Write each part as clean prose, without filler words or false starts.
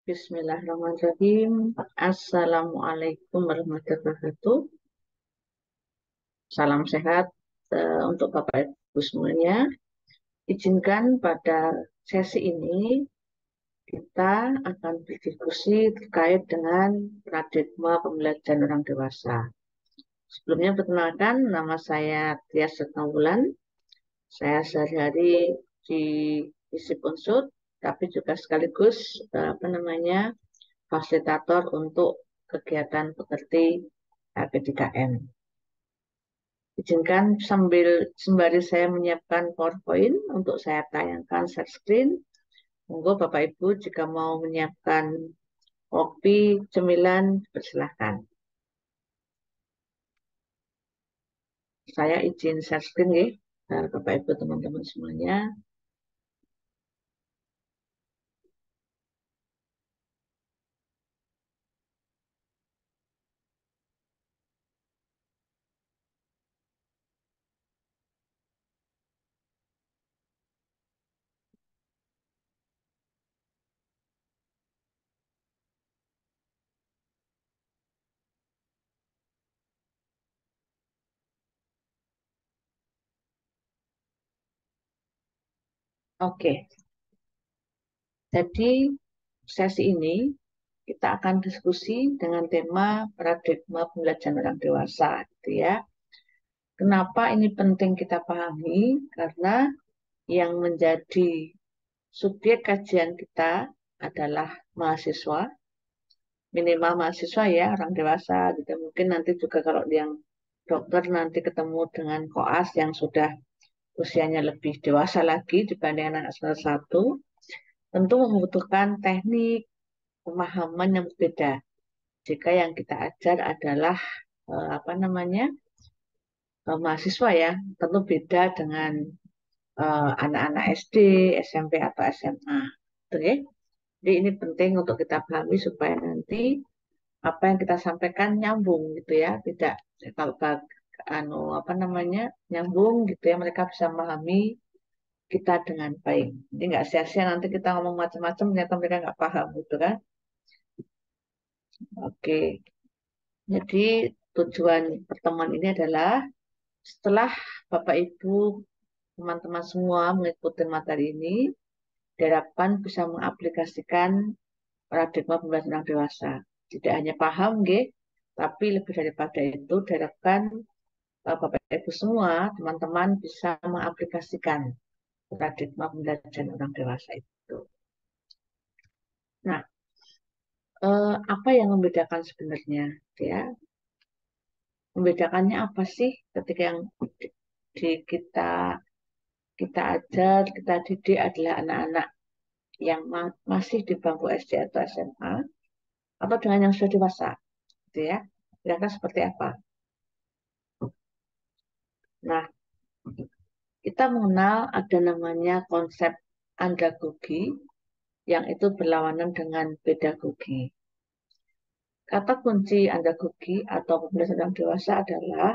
Bismillahirrahmanirrahim. Assalamualaikum warahmatullahi wabarakatuh. Salam sehat untuk Bapak Ibu semuanya. Izinkan pada sesi ini kita akan berdiskusi terkait dengan paradigma pembelajaran orang dewasa. Sebelumnya perkenalkan, nama saya Tias Setnawulan. Saya sehari-hari di FISIP Unsur, tapi juga sekaligus fasilitator untuk kegiatan pekerti P3K. Izinkan sembari saya menyiapkan PowerPoint untuk saya tayangkan share screen. Monggo Bapak Ibu jika mau menyiapkan kopi, cemilan, persilahkan. Saya izin share screen ya, Bapak Ibu teman-teman semuanya. Oke, jadi sesi ini kita akan diskusi dengan tema paradigma pembelajaran orang dewasa, gitu ya. Kenapa ini penting kita pahami? Karena yang menjadi subjek kajian kita adalah mahasiswa, minimal mahasiswa ya, orang dewasa gitu. Mungkin nanti juga kalau yang dokter nanti ketemu dengan koas yang sudah usianya lebih dewasa lagi dibanding anak semester 1, tentu membutuhkan teknik pemahaman yang berbeda. Jika yang kita ajar adalah mahasiswa ya, tentu beda dengan anak-anak SD, SMP atau SMA. Oke? Jadi ini penting untuk kita pahami supaya nanti apa yang kita sampaikan nyambung gitu ya, tidak kalau nyambung gitu ya, mereka bisa memahami kita dengan baik. Jadi nggak sia-sia nanti kita ngomong macam-macam ternyata mereka nggak paham gitu kan. Oke, jadi tujuan pertemuan ini adalah setelah Bapak Ibu teman-teman semua mengikuti materi ini, diharapkan bisa mengaplikasikan paradigma pembelajaran dewasa. Tidak hanya paham, tapi lebih daripada itu diharapkan Bapak Ibu semua, teman-teman bisa mengaplikasikan paradigma pembelajaran orang dewasa itu. Nah, apa yang membedakan sebenarnya? Ya, membedakannya apa sih ketika yang di kita ajar, kita didik adalah anak-anak yang masih di bangku SD atau SMA, atau dengan yang sudah dewasa, gitu ya. Kira-kira seperti apa? Nah, kita mengenal ada namanya konsep andragogi yang itu berlawanan dengan pedagogi. Kata kunci andragogi atau pembelajaran dewasa adalah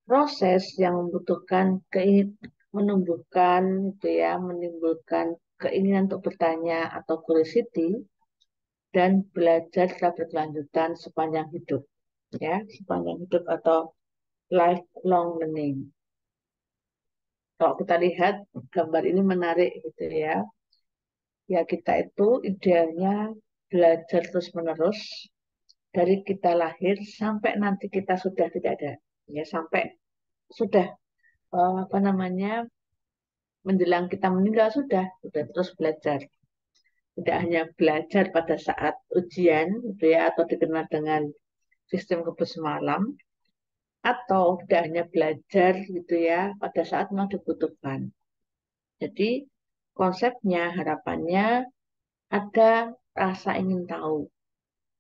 proses yang membutuhkan menumbuhkan, gitu ya, menimbulkan keinginan untuk bertanya atau curiosity dan belajar secara berkelanjutan sepanjang hidup, ya, sepanjang hidup atau lifelong learning. Kalau kita lihat gambar ini menarik gitu ya. Ya kita itu idealnya belajar terus-menerus dari kita lahir sampai nanti kita sudah tidak ada. Ya sampai sudah menjelang kita meninggal sudah terus belajar. Tidak hanya belajar pada saat ujian gitu ya atau dikenal dengan sistem kebus malam, atau tidak hanya belajar gitu ya pada saat memang dibutuhkan. Jadi konsepnya, harapannya ada rasa ingin tahu,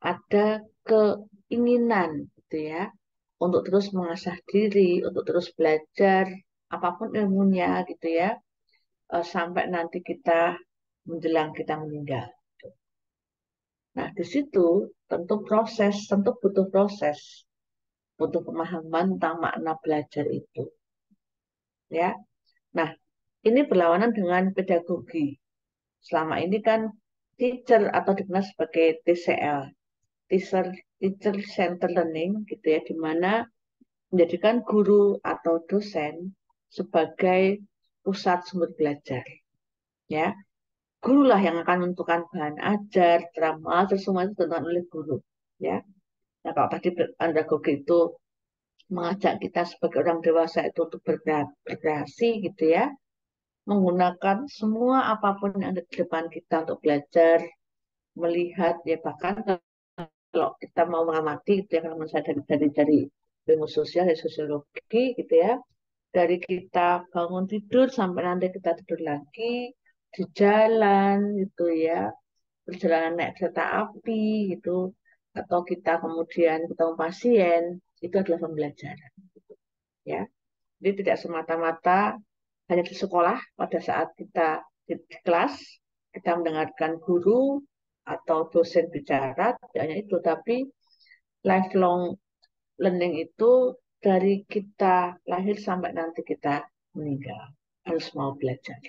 ada keinginan gitu ya untuk terus mengasah diri, untuk terus belajar apapun ilmunya gitu ya sampai nanti kita menjelang kita meninggal. Nah, di situ tentu butuh proses, butuh pemahaman tentang makna belajar itu, ya. Nah, ini berlawanan dengan pedagogi. Selama ini kan teacher atau dikenal sebagai TCL, teacher teacher center learning gitu ya, di mana menjadikan guru atau dosen sebagai pusat sumber belajar. Ya, guru lah yang akan menentukan bahan ajar, drama, semua itu ditentukan oleh guru. Ya, nah kalau tadi andragogi itu mengajak kita sebagai orang dewasa itu untuk berkreasi gitu ya, menggunakan semua apapun yang ada di depan kita untuk belajar, melihat ya, bahkan kalau kita mau mengamati itu ya, kalau menurut saya dari ilmu sosial, dari sosiologi gitu ya, dari kita bangun tidur sampai nanti kita tidur lagi di jalan gitu ya, perjalanan naik kereta api gitu, atau kita kemudian ketemu pasien, itu adalah pembelajaran ya. Jadi tidak semata-mata hanya di sekolah pada saat kita di kelas kita mendengarkan guru atau dosen bicara, tidak hanya itu, tapi lifelong learning itu dari kita lahir sampai nanti kita meninggal harus mau belajar.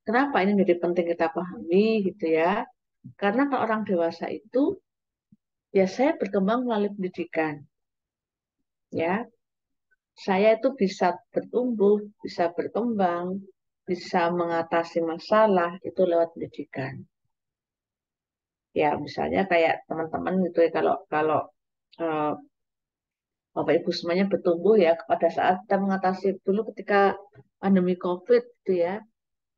Kenapa ini menjadi penting kita pahami gitu ya? Karena kalau orang dewasa itu ya saya berkembang melalui pendidikan, ya. Saya itu bisa bertumbuh, bisa berkembang, bisa mengatasi masalah itu lewat pendidikan. Ya, misalnya kayak teman-teman gitu ya, kalau kalau eh, Bapak Ibu semuanya bertumbuh ya pada saat kita mengatasi dulu ketika pandemi COVID itu ya,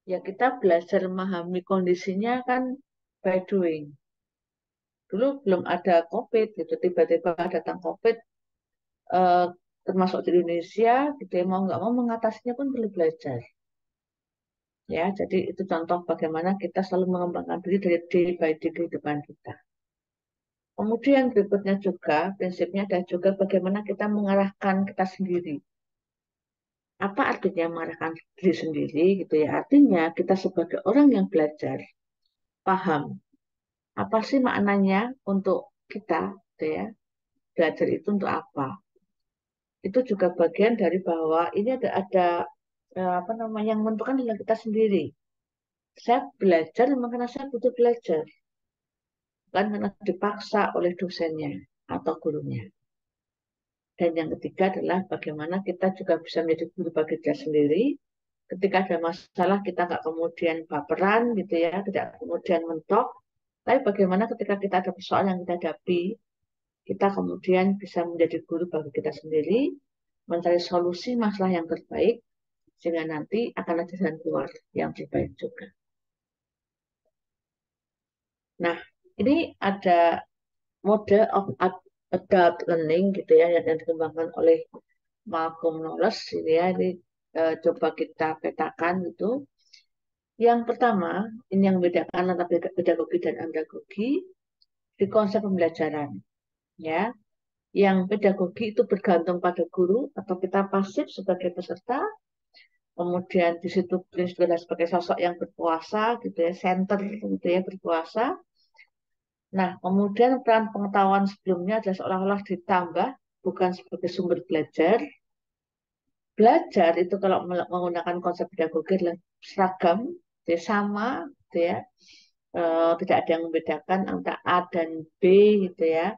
ya kita belajar memahami kondisinya kan by doing. Dulu belum ada COVID gitu, tiba-tiba datang COVID, eh, termasuk di Indonesia gitu ya, mau nggak mau mengatasinya pun perlu belajar. Ya, jadi itu contoh bagaimana kita selalu mengembangkan diri dari day by day kehidupan kita. Kemudian berikutnya juga, prinsipnya adalah juga bagaimana kita mengarahkan kita sendiri. Apa artinya mengarahkan diri sendiri gitu ya? Artinya kita sebagai orang yang belajar, paham apa sih maknanya untuk kita gitu ya. Belajar itu untuk apa? Itu juga bagian dari bahwa ini ada apa namanya yang menentukan adalah kita sendiri. Saya belajar memang karena saya butuh belajar, bukan karena dipaksa oleh dosennya atau gurunya. Dan yang ketiga adalah bagaimana kita juga bisa menjadi guru bagi diri sendiri. Ketika ada masalah kita nggak kemudian baperan gitu ya, tidak kemudian mentok. Tapi bagaimana ketika kita ada persoalan yang kita hadapi, kita kemudian bisa menjadi guru bagi kita sendiri, mencari solusi masalah yang terbaik, sehingga nanti akan ada jalan keluar yang terbaik juga. Nah, ini ada mode of adult learning gitu ya yang dikembangkan oleh Malcolm Knowles ini ya, ini coba kita petakan gitu. Yang pertama, ini yang membedakan antara pedagogi dan andragogi di konsep pembelajaran ya. Yang pedagogi itu bergantung pada guru atau kita pasif sebagai peserta, kemudian disiplin juga sebagai sosok yang berkuasa gitu ya, center gitu ya, berkuasa. Nah, kemudian peran pengetahuan sebelumnya adalah seolah-olah ditambah, bukan sebagai sumber belajar. Belajar itu kalau menggunakan konsep pedagogi adalah seragam, ya, sama, gitu ya. Tidak ada yang membedakan antara A dan B gitu ya.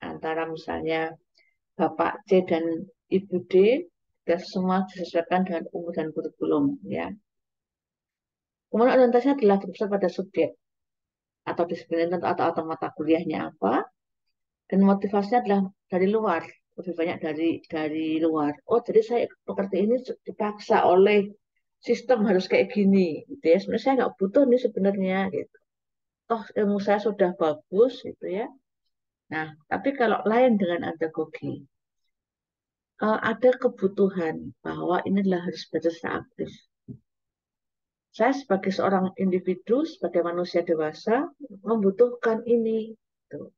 Antara misalnya Bapak C dan Ibu D, dan semua disesuaikan dengan umur dan kurikulum ya. Kemudian orientasinya adalah berpusat pada subjek atau disiplin tertentu atau mata kuliahnya apa, dan motivasinya adalah dari luar, lebih banyak dari luar. Oh, jadi saya seperti ini dipaksa oleh sistem harus kayak gini gitu ya. Sebenarnya saya nggak butuh nih sebenarnya gitu. Toh ilmu saya sudah bagus gitu ya. Nah, tapi kalau lain dengan andragogi, ada kebutuhan bahwa ini adalah harus belajar secara aktif. Saya sebagai seorang individu, sebagai manusia dewasa, membutuhkan ini gitu,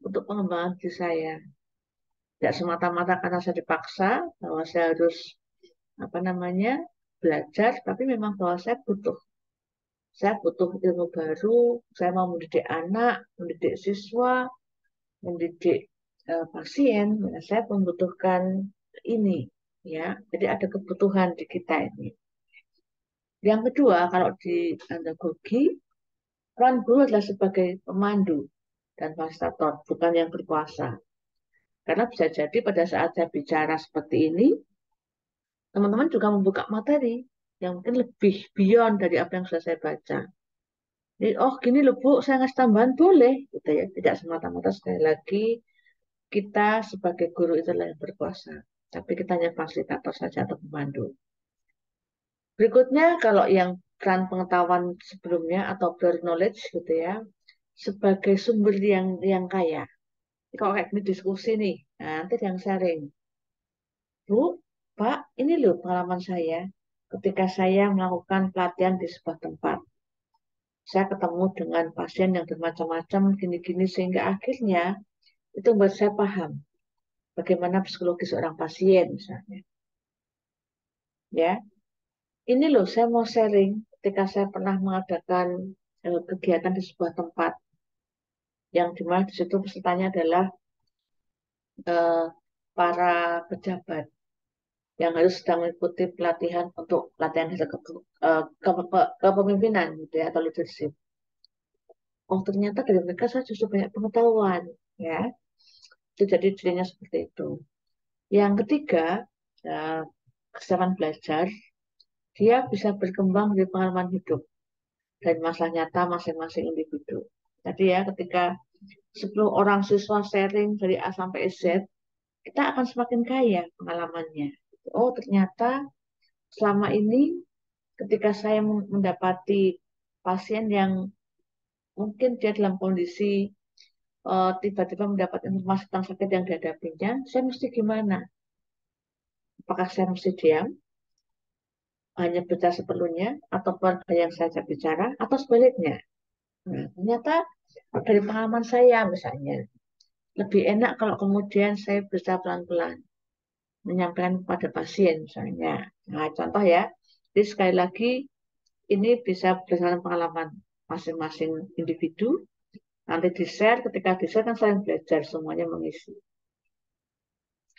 untuk pengembangan diri saya. Tidak semata-mata karena saya dipaksa bahwa saya harus apa namanya belajar, tapi memang bahwa saya butuh ilmu baru, saya mau mendidik anak, mendidik siswa, mendidik pasien, ya, saya membutuhkan ini, ya. Jadi ada kebutuhan di kita ini. Yang kedua, kalau di andragogi, Peran guru adalah sebagai pemandu dan fasilitator, bukan yang berkuasa. Karena bisa jadi pada saat saya bicara seperti ini, teman-teman juga membuka materi yang mungkin lebih beyond dari apa yang sudah saya baca. Jadi, oh gini loh Bu, saya ngasih tambahan boleh, gitu ya. Tidak semata-mata sekali lagi kita sebagai guru itulah yang berkuasa. Tapi kita hanya fasilitator saja atau pemandu. Berikutnya, kalau yang peran pengetahuan sebelumnya atau prior knowledge gitu ya, sebagai sumber yang kaya. Kalau kayak ini diskusi nih, nah, nanti yang sharing. Bu, Pak, ini loh pengalaman saya ketika saya melakukan pelatihan di sebuah tempat. Saya ketemu dengan pasien yang bermacam-macam, gini-gini, sehingga akhirnya itu membuat saya paham bagaimana psikologi seorang pasien misalnya. Ya, ini loh saya mau sharing ketika saya pernah mengadakan kegiatan di sebuah tempat yang dimana di situ pesertanya adalah eh, para pejabat yang harus sedang mengikuti pelatihan untuk pelatihan kepemimpinan gitu ya, atau leadership. Oh ternyata dari mereka saya justru banyak pengetahuan ya. Itu jadi cirinya seperti itu. Yang ketiga, eh, kesamaan belajar, dia bisa berkembang dari pengalaman hidup dan masalah nyata masing-masing individu. Jadi ya, ketika 10 orang siswa sharing dari A sampai Z, kita akan semakin kaya pengalamannya. Oh, ternyata selama ini ketika saya mendapati pasien yang mungkin dia dalam kondisi tiba-tiba mendapat informasi tentang sakit yang dihadapinya, saya mesti gimana? Apakah saya mesti diam, hanya bicara seperlunya, atau keluarga yang saya bicara, atau sebaliknya? Nah, ternyata dari pengalaman saya misalnya, lebih enak kalau kemudian saya bisa pelan-pelan menyampaikan kepada pasien misalnya. Nah, contoh ya, jadi sekali lagi ini bisa berdasarkan pengalaman masing-masing individu. Nanti di-share, ketika di-share kan saling belajar, semuanya mengisi.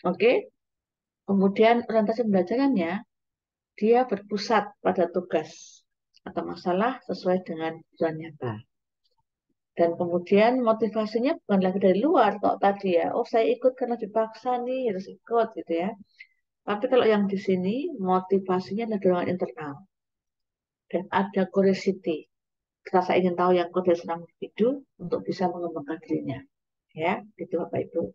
Oke, kemudian orientasi pembelajarannya, dia berpusat pada tugas atau masalah sesuai dengan tujuan nyata. Dan kemudian motivasinya bukan lagi dari luar, kok tadi ya, oh saya ikut karena dipaksa nih, harus ikut gitu ya. Tapi kalau yang di sini, motivasinya adalah dorongan internal. Dan ada curiosity, rasa ingin tahu yang kuat dari seorang individu untuk bisa mengembangkan dirinya. Ya, gitu Bapak Ibu.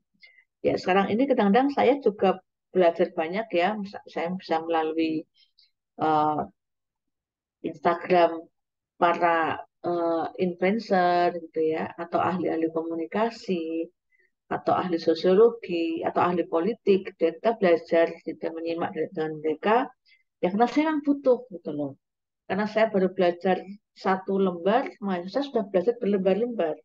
Ya, sekarang ini kadang-kadang saya juga belajar banyak ya, saya bisa melalui uh, Instagram para influencer gitu ya, atau ahli-ahli komunikasi, atau ahli sosiologi, atau ahli politik. Dan kita belajar, kita menyimak dengan mereka, ya karena saya memang butuh gitu loh. Karena saya baru belajar satu lembar, saya sudah belajar berlembar-lembar.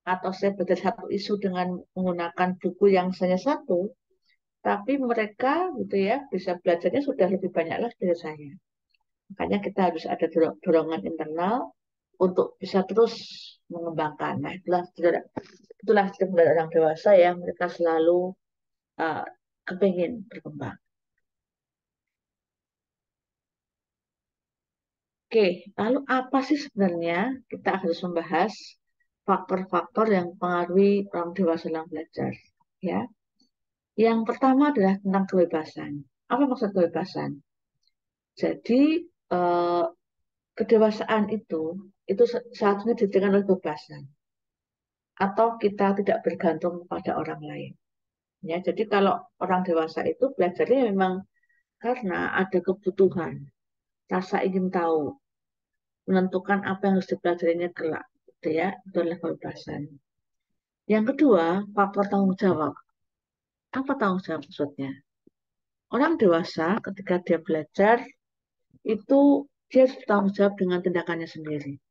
Atau saya belajar satu isu dengan menggunakan buku yang hanya satu, tapi mereka gitu ya bisa belajarnya sudah lebih banyak lagi dari saya. Makanya kita harus ada dorongan internal untuk bisa terus mengembangkan. Nah, itulah setiap orang dewasa yang mereka selalu uh, kepingin berkembang. Oke, lalu apa sih sebenarnya kita harus membahas faktor-faktor yang mempengaruhi orang dewasa dalam belajar? Ya, yang pertama adalah tentang kebebasan. Apa maksud kebebasan? Jadi eh, kedewasaan itu satunya diberikan oleh kebebasan atau kita tidak bergantung pada orang lain. Ya, jadi kalau orang dewasa itu belajarnya memang karena ada kebutuhan, rasa ingin tahu, menentukan apa yang harus dipelajarinya kelak, gitu ya, itu adalah kebebasan. Yang kedua, faktor tanggung jawab. Apa tanggung jawab maksudnya? Orang dewasa ketika dia belajar itu dia harus bertanggung jawab dengan tindakannya sendiri.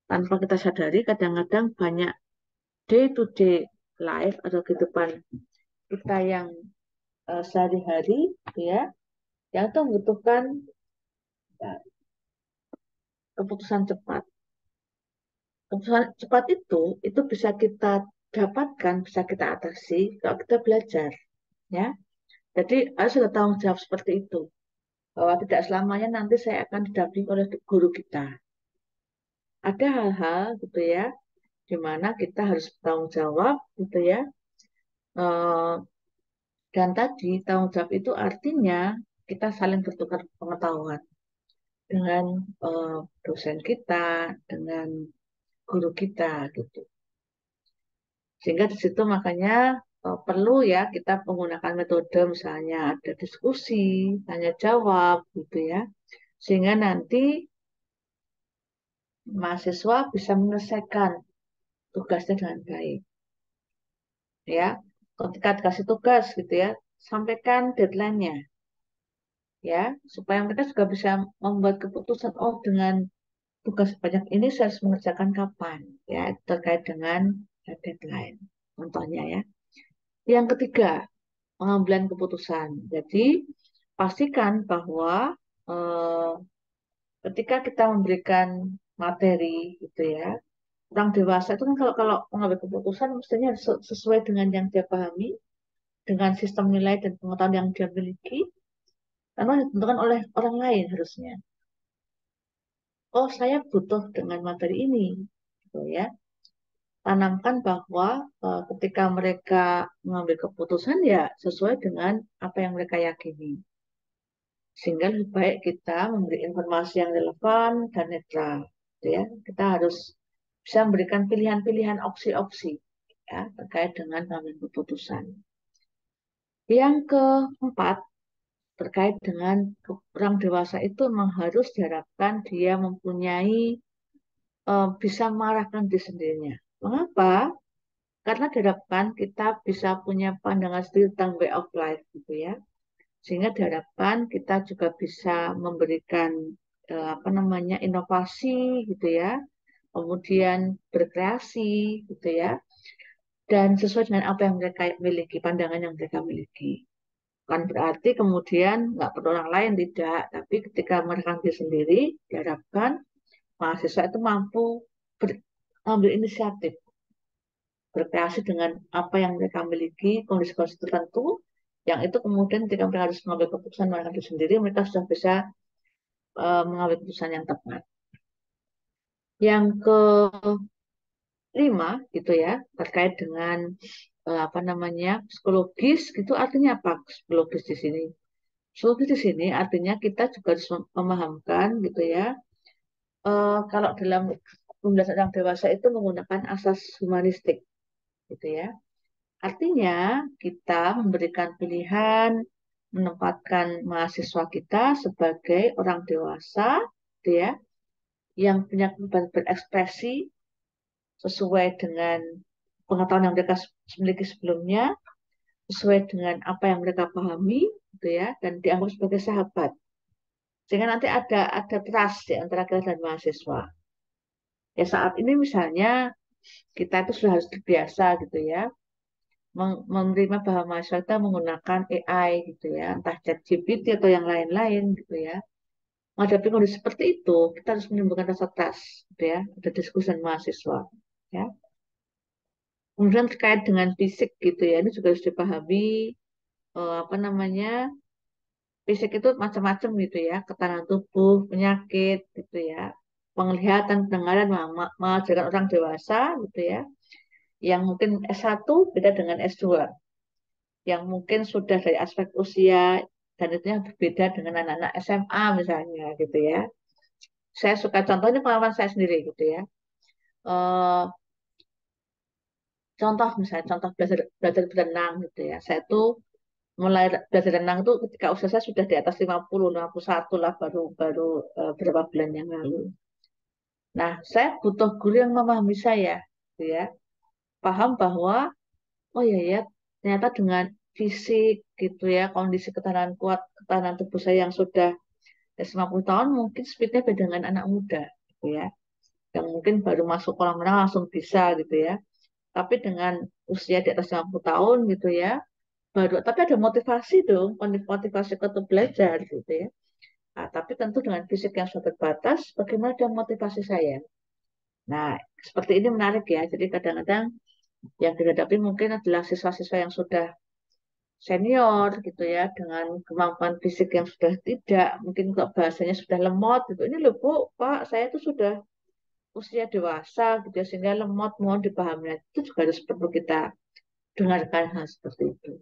Tanpa kita sadari, kadang-kadang banyak day-to-day life atau kehidupan kita yang sehari-hari, ya, yang itu membutuhkan ya, keputusan cepat. Keputusan cepat itu bisa kita dapatkan, bisa kita atasi kalau kita belajar, ya. Jadi harus ada tanggung jawab seperti itu, bahwa tidak selamanya nanti saya akan didampingi oleh guru kita, ada hal-hal gitu ya, di mana kita harus bertanggung jawab gitu ya. Eh, dan tadi tanggung jawab itu artinya kita saling bertukar pengetahuan dengan dosen kita, dengan guru kita gitu. Sehingga di situ makanya perlu ya kita menggunakan metode misalnya ada diskusi, tanya jawab gitu ya. Sehingga nanti mahasiswa bisa menyelesaikan tugasnya dengan baik ya. Ketika dikasih tugas gitu ya, sampaikan deadline-nya ya, supaya mereka juga bisa membuat keputusan, oh dengan tugas sebanyak ini saya harus mengerjakan kapan ya, terkait dengan deadline. Contohnya ya. Yang ketiga, pengambilan keputusan. Jadi, pastikan bahwa eh, ketika kita memberikan materi gitu ya, orang dewasa itu kan kalau mengambil keputusan mestinya sesuai dengan yang dia pahami, dengan sistem nilai dan pengetahuan yang dia miliki, karena ditentukan oleh orang lain harusnya. Oh, saya butuh dengan materi ini, gitu ya. Tanamkan bahwa ketika mereka mengambil keputusan ya sesuai dengan apa yang mereka yakini. Sehingga lebih baik kita memberi informasi yang relevan dan netral. Gitu ya. Kita harus bisa memberikan pilihan-pilihan opsi-opsi ya, terkait dengan pengambilan keputusan. Yang keempat, terkait dengan orang dewasa itu memang harus diharapkan dia mempunyai bisa mengarahkan diri sendirinya. Mengapa? Karena diharapkan kita bisa punya pandangan sendiri tentang way of life gitu ya. Sehingga diharapkan kita juga bisa memberikan apa namanya inovasi gitu ya, kemudian berkreasi gitu ya, dan sesuai dengan apa yang mereka miliki, pandangan yang mereka miliki. Kan berarti kemudian nggak perlu orang lain tidak, tapi ketika mereka diri sendiri, diharapkan mahasiswa itu mampu mengambil inisiatif, berkreasi dengan apa yang mereka miliki, kondisi-kondisi tertentu, yang itu kemudian ketika mereka harus mengambil keputusan mereka sendiri, mereka sudah bisa mengambil keputusan yang tepat. Yang kelima gitu ya, terkait dengan apa namanya psikologis, gitu artinya apa psikologis di sini? Psikologis di sini artinya kita juga harus memahamkan gitu ya, kalau dalam pembelajaran orang dewasa itu menggunakan asas humanistik gitu ya. Artinya kita memberikan pilihan, menempatkan mahasiswa kita sebagai orang dewasa, gitu ya, yang punya kemampuan berekspresi sesuai dengan pengetahuan yang mereka miliki sebelumnya, sesuai dengan apa yang mereka pahami, gitu ya, dan dianggap sebagai sahabat. Sehingga nanti ada trust di antara kita dan mahasiswa. Ya saat ini misalnya kita itu sudah harus terbiasa gitu ya, menerima bahwa mahasiswa kita menggunakan AI gitu ya, entah ChatGPT atau yang lain-lain gitu ya. Menghadapi kondisi seperti itu, kita harus menimbulkan rasa trust gitu ya, ada diskusi dengan mahasiswa. Ya. Kemudian terkait dengan fisik gitu ya, ini juga harus dipahami apa namanya, fisik itu macam-macam gitu ya, ketahanan tubuh, penyakit gitu ya, penglihatan, pendengaran, mengajarkan orang dewasa gitu ya, yang mungkin S1 beda dengan S2, yang mungkin sudah dari aspek usia dan itu yang berbeda dengan anak-anak SMA misalnya gitu ya. Saya suka contohnya pengalaman saya sendiri gitu ya. Eh, contoh misalnya contoh belajar belajar berenang gitu ya. Saya tuh mulai belajar renang itu ketika usia saya sudah di atas 50, 51 lah baru baru beberapa bulan yang lalu. Nah, saya butuh guru yang memahami saya, gitu ya. Paham bahwa oh iya ya, ternyata dengan fisik gitu ya, kondisi ketahanan kuat, ketahanan tubuh saya yang sudah 50 tahun mungkin speednya beda dengan anak muda gitu ya. Yang mungkin baru masuk kolam renang langsung bisa gitu ya. Tapi dengan usia di atas 50 tahun gitu ya, baru tapi ada motivasi dong, motivasi untuk belajar gitu ya. Nah, tapi tentu dengan fisik yang sudah terbatas, bagaimana dengan motivasi saya? Nah, seperti ini menarik ya. Jadi kadang-kadang yang dihadapi mungkin adalah siswa-siswa yang sudah senior gitu ya, dengan kemampuan fisik yang sudah tidak, mungkin kok bahasanya sudah lemot gitu. Ini loh Bu, Pak, saya tuh sudah usia dewasa gitu ya, sehingga lemot mohon dipahami. Itu juga harus perlu kita dengarkan hal seperti itu.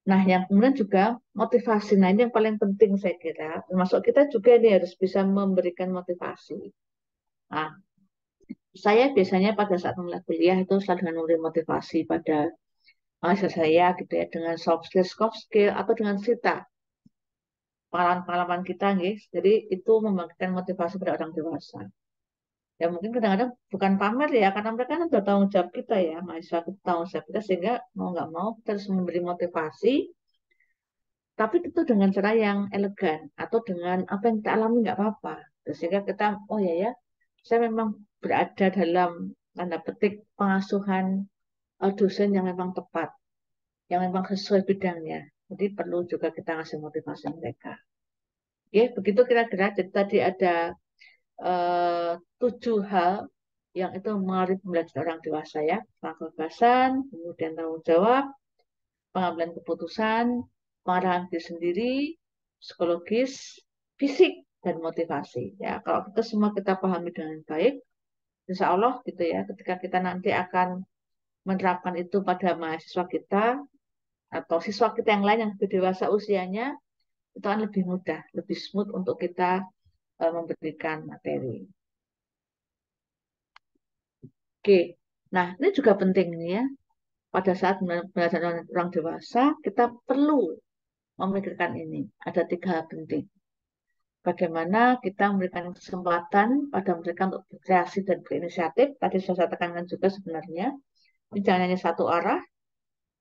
Nah, yang kemudian juga motivasi. Nah, ini yang paling penting saya kira. Termasuk kita juga ini harus bisa memberikan motivasi. Nah, saya biasanya pada saat mulai kuliah itu selalu dengan memberi motivasi pada mahasiswa saya gitu ya, dengan soft skill, atau dengan cerita pengalaman-pengalaman kita, guys. Jadi itu membangkitkan motivasi pada orang dewasa. Ya mungkin kadang-kadang bukan pamer ya, karena mereka kan sudah tanggung jawab kita ya, mahasiswa itu tanggung jawab kita, sehingga mau nggak mau kita harus memberi motivasi, tapi itu dengan cara yang elegan, atau dengan apa yang kita alami nggak apa-apa. Sehingga kita, oh ya ya, saya memang berada dalam tanda petik pengasuhan dosen yang memang tepat, yang memang sesuai bidangnya. Jadi perlu juga kita ngasih motivasi mereka. Oke, begitu kira-kira. Jadi tadi ada 7 hal yang itu mengaruhi pembelajaran orang dewasa ya. Kebebasan, kemudian tanggung jawab, pengambilan keputusan, pengarahan diri sendiri, psikologis, fisik, dan motivasi. Ya, kalau kita semua kita pahami dengan baik, insya Allah gitu ya, ketika kita nanti akan menerapkan itu pada mahasiswa kita atau siswa kita yang lain yang lebih dewasa usianya, itu akan lebih mudah, lebih smooth untuk kita memberikan materi. Oke, nah ini juga penting nih ya. Pada saat belajar orang dewasa, kita perlu memikirkan ini. Ada 3 hal penting. Bagaimana kita memberikan kesempatan pada mereka untuk berkreasi dan berinisiatif. Tadi saya tekankan juga sebenarnya, ini jangan hanya satu arah,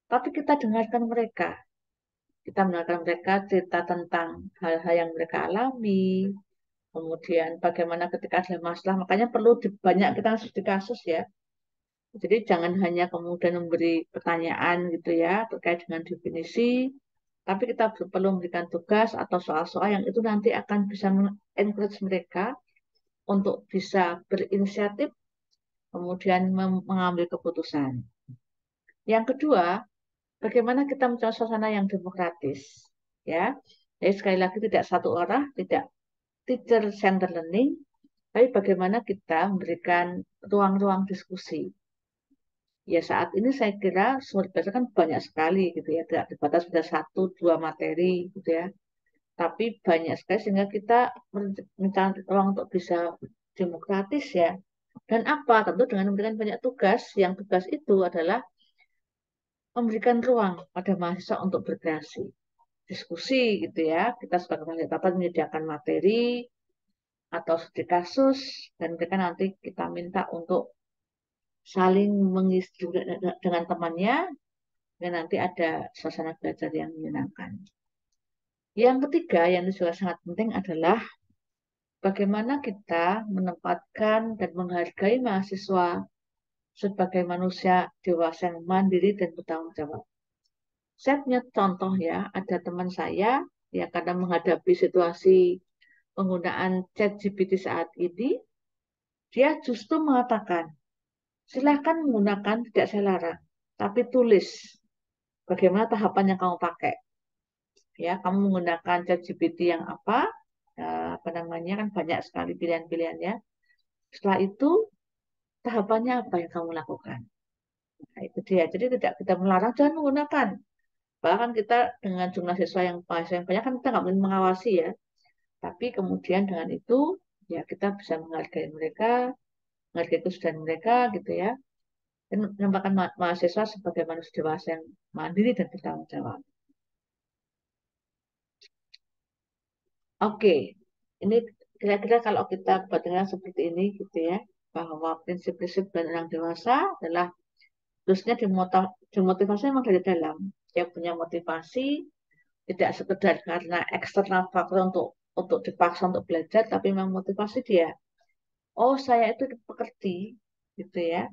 tapi kita dengarkan mereka. Kita mendengarkan mereka cerita tentang hal-hal yang mereka alami, kemudian bagaimana ketika ada masalah, makanya perlu banyak kita studi kasus ya. Jadi jangan hanya kemudian memberi pertanyaan gitu ya terkait dengan definisi, tapi kita perlu memberikan tugas atau soal-soal yang itu nanti akan bisa encourage mereka untuk bisa berinisiatif, kemudian mengambil keputusan. Yang kedua, bagaimana kita mencari suasana yang demokratis, ya. Jadi sekali lagi tidak satu arah, tidak teacher center learning, tapi bagaimana kita memberikan ruang-ruang diskusi. Ya saat ini saya kira sumber belajar kan banyak sekali gitu ya, tidak terbatas pada 1-2 materi gitu ya. Tapi banyak sekali sehingga kita mencari ruang untuk bisa demokratis ya. Dan apa? Tentu dengan memberikan banyak tugas, yang tugas itu adalah memberikan ruang pada mahasiswa untuk berkreasi. Diskusi gitu ya, kita sebagai mahasiswa dapat menyediakan materi atau studi kasus, dan mereka nanti kita minta untuk saling mengisi juga dengan temannya, dan nanti ada suasana belajar yang menyenangkan. Yang ketiga, yang juga sangat penting adalah bagaimana kita menempatkan dan menghargai mahasiswa sebagai manusia dewasa yang mandiri dan bertanggung jawab. Saya punya contoh ya, ada teman saya, ya karena menghadapi situasi penggunaan ChatGPT saat ini, dia justru mengatakan, silahkan menggunakan, tidak saya larang, tapi tulis bagaimana tahapan yang kamu pakai. Ya, kamu menggunakan ChatGPT yang apa namanya kan banyak sekali pilihan-pilihannya. Setelah itu tahapannya apa yang kamu lakukan? Nah, itu dia. Jadi tidak kita melarang jangan menggunakan. Bahkan kita dengan jumlah siswa yang banyak kan kita nggak mungkin mengawasi ya. Tapi kemudian dengan itu ya kita bisa menghargai mereka, menghargai kesudahan mereka gitu ya. Dan menempatkan mahasiswa sebagai manusia dewasa yang mandiri dan bertanggung jawab. Oke, ini kira-kira kalau kita buatnya seperti ini gitu ya, bahwa prinsip-prinsip dan orang dewasa adalah terusnya dimotivasi memang dari dalam. Dia punya motivasi tidak sekedar karena eksternal faktor untuk dipaksa untuk belajar, tapi memang motivasi dia. Oh, saya itu pekerti gitu ya,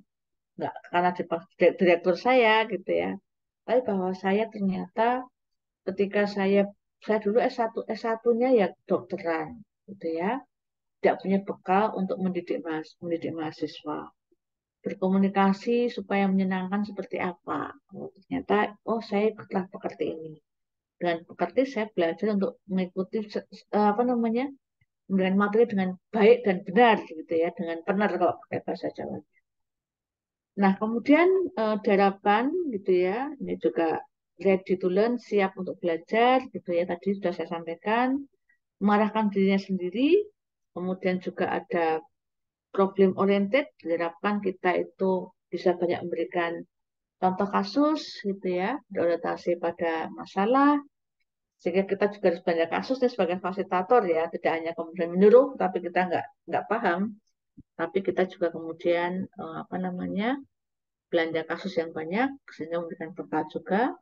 nggak karena direktur saya gitu ya, tapi bahwa saya ternyata ketika saya dulu S1-nya ya dokteran gitu ya, tidak punya bekal untuk mendidik mahasiswa. Berkomunikasi supaya menyenangkan seperti apa. Oh, ternyata, oh saya telah pekerti ini. Dengan pekerti saya belajar untuk mengikuti apa namanya memberikan materi dengan baik dan benar gitu ya, dengan benar kalau pakai bahasa Jawa. Nah, kemudian diharapkan gitu ya, ini juga ready to learn, siap untuk belajar gitu ya, tadi sudah saya sampaikan, mengarahkan dirinya sendiri, kemudian juga ada problem oriented, diharapkan kita itu bisa banyak memberikan contoh kasus gitu ya, berorientasi pada masalah, sehingga kita juga harus banyak kasus nih sebagai fasilitator ya, tidak hanya kemudian menyuruh, tapi kita nggak paham, tapi kita juga kemudian apa namanya belanja kasus yang banyak sehingga memberikan bekal juga.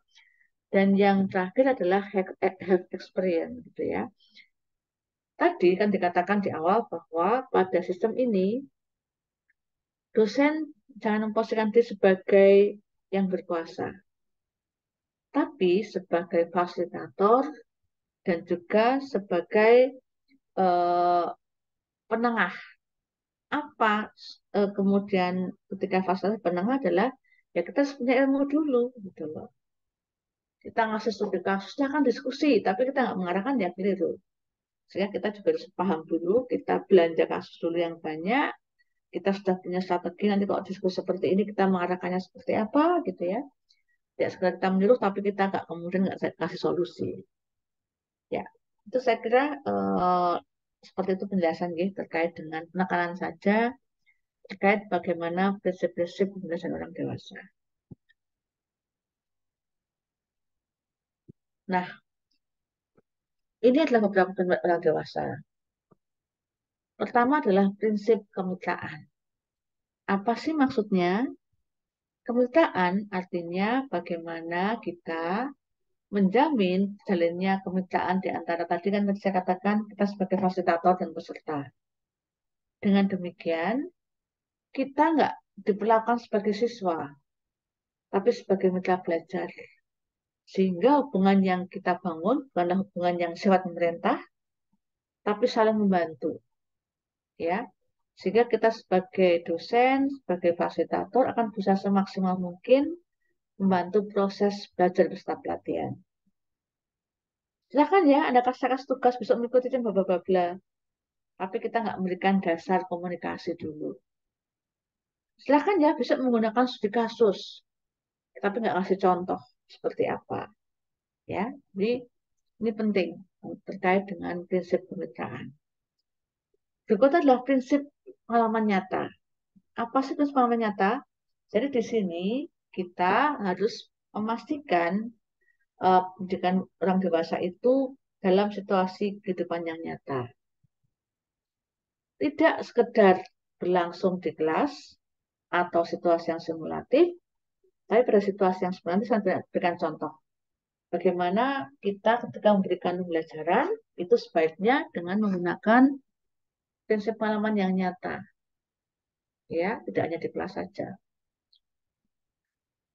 Dan yang terakhir adalah have experience gitu ya. Tadi kan dikatakan di awal bahwa pada sistem ini dosen jangan memposisikan diri sebagai yang berkuasa, tapi sebagai fasilitator dan juga sebagai eh, penengah. Apa kemudian ketika fase penengah adalah ya kita harus punya ilmu dulu gitu loh. Kita ngasih studi kasusnya kan diskusi, tapi kita nggak mengarahkan ya keliru. Sehingga kita juga harus paham dulu, kita belanja kasus dulu yang banyak, kita sudah punya strategi, nanti kalau diskusi seperti ini kita mengarahkannya seperti apa gitu ya. Tidak sekedar kita menyuruh, tapi kita nggak kemudian nggak kasih solusi. Ya, itu saya kira seperti itu penjelasan gitu, terkait dengan penekanan saja, terkait bagaimana prinsip-prinsip pembelajaran orang dewasa. Nah, ini adalah beberapa prinsip orang dewasa. Pertama adalah prinsip kemitraan. Apa sih maksudnya? Kemitraan artinya bagaimana kita menjamin jalannya kemitraan di antara tadi kan saya katakan kita sebagai fasilitator dan peserta. Dengan demikian, kita nggak diperlakukan sebagai siswa, tapi sebagai mitra belajar. Sehingga hubungan yang kita bangun bukanlah hubungan yang sifat pemerintah, tapi saling membantu. Ya, sehingga kita sebagai dosen, sebagai fasilitator akan bisa semaksimal mungkin membantu proses belajar beserta pelatihan. Silakan ya, Anda kasih tugas besok mengikuti bla bla bla bla. Tapi kita nggak memberikan dasar komunikasi dulu. Silakan ya, bisa menggunakan studi kasus, tapi nggak kasih contoh seperti apa. Ya, jadi ini penting terkait dengan prinsip kemitraan. Berikutnya adalah prinsip pengalaman nyata. Apa sih prinsip pengalaman nyata? Jadi di sini kita harus memastikan pendidikan orang dewasa itu dalam situasi kehidupan yang nyata. Tidak sekedar berlangsung di kelas atau situasi yang simulatif, tapi pada situasi yang sebenarnya saya berikan contoh. Bagaimana kita ketika memberikan pembelajaran itu sebaiknya dengan menggunakan prinsip pengalaman yang nyata, ya, tidak hanya di kelas saja.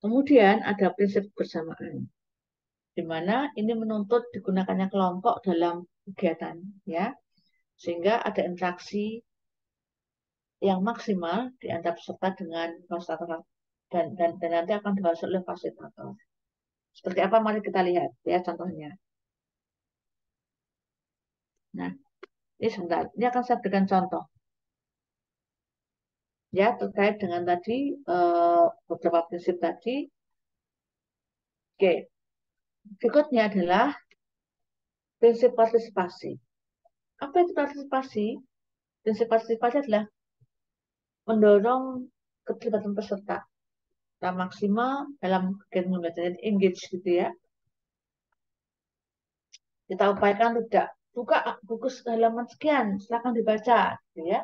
Kemudian ada prinsip kebersamaan, di mana ini menuntut digunakannya kelompok dalam kegiatan, ya, sehingga ada interaksi yang maksimal di antara peserta dengan fasilitator dan nanti akan dibahas oleh fasilitator. Seperti apa? Mari kita lihat ya contohnya. Nah, ini sebentar. Ini akan saya berikan contoh ya terkait dengan tadi beberapa prinsip tadi. Oke, berikutnya adalah prinsip partisipasi. Apa itu partisipasi? Prinsip partisipasi adalah mendorong keterlibatan peserta kita maksimal dalam kegiatan pembelajaran engage gitu ya. Kita upayakan tidak buka buku halaman sekian, silakan dibaca gitu ya.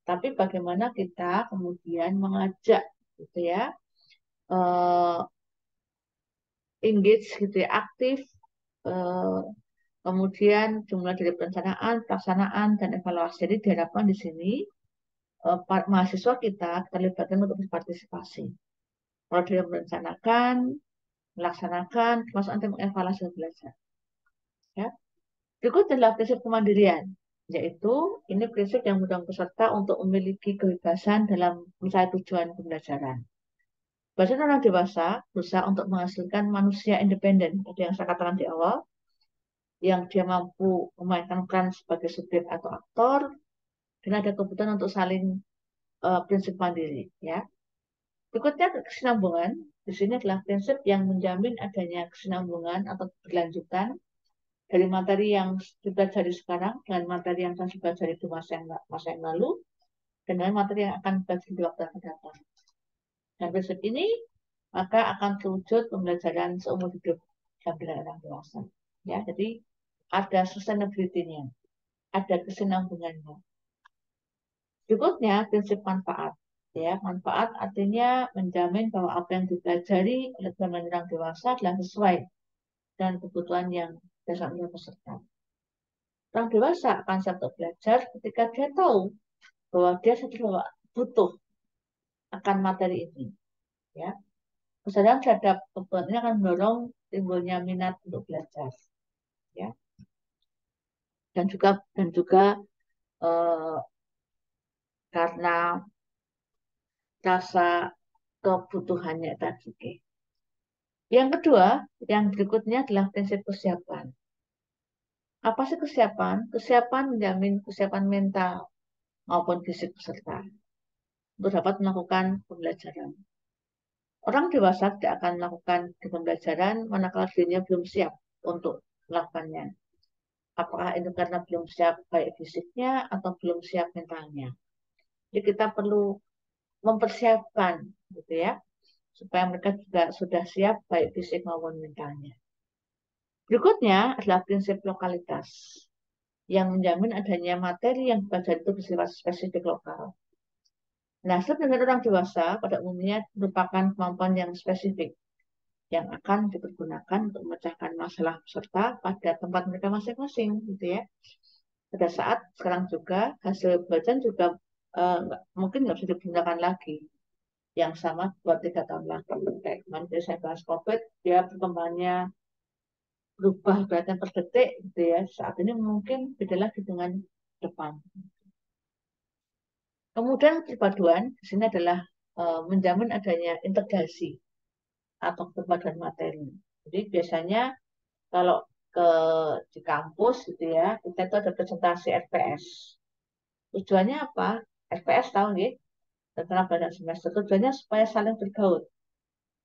Tapi bagaimana kita kemudian mengajak gitu ya, eh, engage gitu ya, aktif, eh, kemudian jumlah dari perencanaan, pelaksanaan, dan evaluasi. Jadi diharapkan di sini mahasiswa kita libatkan untuk berpartisipasi. Kalau dia merencanakan, melaksanakan, termasuk nanti mengevaluasi dan belajar. Ya. Berikut adalah prinsip kemandirian, yaitu ini prinsip yang mendorong peserta untuk memiliki kebebasan dalam mencapai tujuan pembelajaran. Bahasa orang dewasa berusaha untuk menghasilkan manusia independen, itu yang saya katakan di awal, yang dia mampu memainkan peran sebagai subjek atau aktor, dan ada kebutuhan untuk saling prinsip mandiri. Ya. Berikutnya kesinambungan. Di sini adalah prinsip yang menjamin adanya kesinambungan atau berlanjutan dari materi yang dipelajari sekarang dengan materi yang akan dipelajari di masa yang lalu dan dengan materi yang akan dipelajari di waktu yang akan datang. Dan prinsip ini maka akan terwujud pembelajaran seumur hidup sampai orang dewasa. Ya, jadi ada sustainability-nya, ada kesinambungannya. Berikutnya prinsip manfaat. Ya, manfaat artinya menjamin bahwa apa yang dipelajari oleh orang dewasa adalah sesuai dengan kebutuhan yang dasar oleh peserta. Orang dewasa akan siap belajar ketika dia tahu bahwa dia sedang butuh akan materi ini. Ya, kesadaran terhadap kebutuhan ini akan mendorong timbulnya minat untuk belajar. Ya, dan juga eh, karena rasa kebutuhannya tadi. Yang kedua, yang berikutnya adalah prinsip kesiapan. Apa sih kesiapan? Kesiapan menjamin kesiapan mental maupun fisik peserta untuk dapat melakukan pembelajaran. Orang dewasa tidak akan melakukan pembelajaran manakala dirinya belum siap untuk melakukannya. Apakah itu karena belum siap baik fisiknya atau belum siap mentalnya. Jadi kita perlu mempersiapkan, gitu ya, supaya mereka juga sudah siap baik fisik maupun mentalnya. Berikutnya adalah prinsip lokalitas yang menjamin adanya materi yang dipelajari itu bersifat spesifik lokal. Nah, sebenarnya orang dewasa pada umumnya merupakan kemampuan yang spesifik yang akan dipergunakan untuk memecahkan masalah peserta pada tempat mereka masing-masing, gitu ya. Pada saat sekarang juga hasil belajar juga mungkin nggak bisa digunakan lagi yang sama 2-3 tahun lagi. Kayak kemarin saya bahas COVID, dia perkembangannya berubah berarti per detik, gitu ya. Saat ini mungkin beda lagi dengan depan. Kemudian perpaduan di sini adalah menjamin adanya integrasi atau perpaduan materi. Jadi biasanya kalau ke di kampus gitu ya, kita itu ada presentasi RPS. Tujuannya apa? RPS tahu nggih? Rencana belajar semester. Tujuannya supaya saling bergaul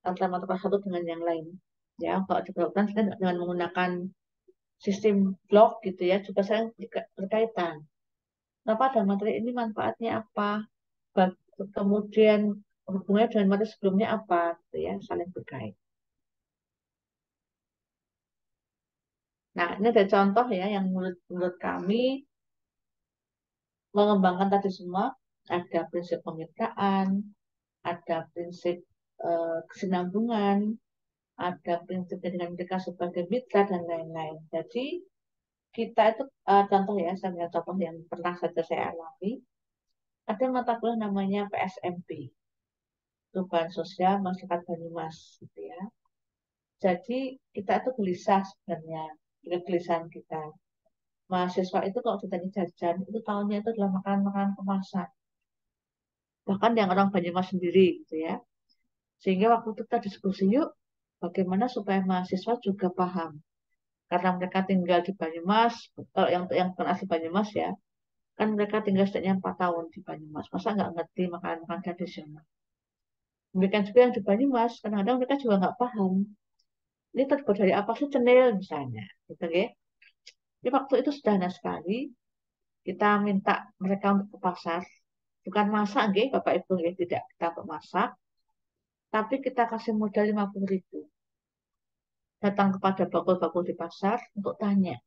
antara mata kuliah satu dengan yang lain. Ya, kalau diperlakukan dengan menggunakan sistem blog gitu ya, juga saling berkaitan. Kenapa ada materi ini manfaatnya apa? Kemudian hubungannya dengan materi sebelumnya apa? Gitu ya, saling berkait. Nah, ini ada contoh ya yang menurut kami mengembangkan tadi semua. Ada prinsip kemitraan, ada prinsip kesinambungan, ada prinsip dengan mereka sebagai mitra dan lain-lain. Jadi kita itu contoh ya, saya ambil contoh yang pernah saja saya alami. Ada mata kuliah namanya PSMP, Perubahan Sosial Masyarakat Banyumas, gitu ya. Jadi kita itu gelisah sebenarnya, kegelisahan kita. Mahasiswa itu kalau ditanya jajan, itu tahunya itu adalah makanan-makanan kemasan. Bahkan yang orang Banyumas sendiri, gitu ya. Sehingga waktu itu kita diskusi, yuk, bagaimana supaya mahasiswa juga paham. Karena mereka tinggal di Banyumas, kalau yang bukan asli Banyumas ya, kan mereka tinggal setidaknya 4 tahun di Banyumas. Masa nggak ngerti makanan-makanan tradisional. Demikian juga yang di Banyumas, kadang-kadang mereka juga nggak paham. Ini terbuat dari apa sih cenil misalnya, gitu ya. Di waktu itu sederhana sekali, kita minta mereka untuk ke pasar, bukan masak, nggih, Bapak Ibu, nggih, tidak kita untuk masak, tapi kita kasih modal 50.000. Datang kepada bakul-bakul di pasar untuk tanya,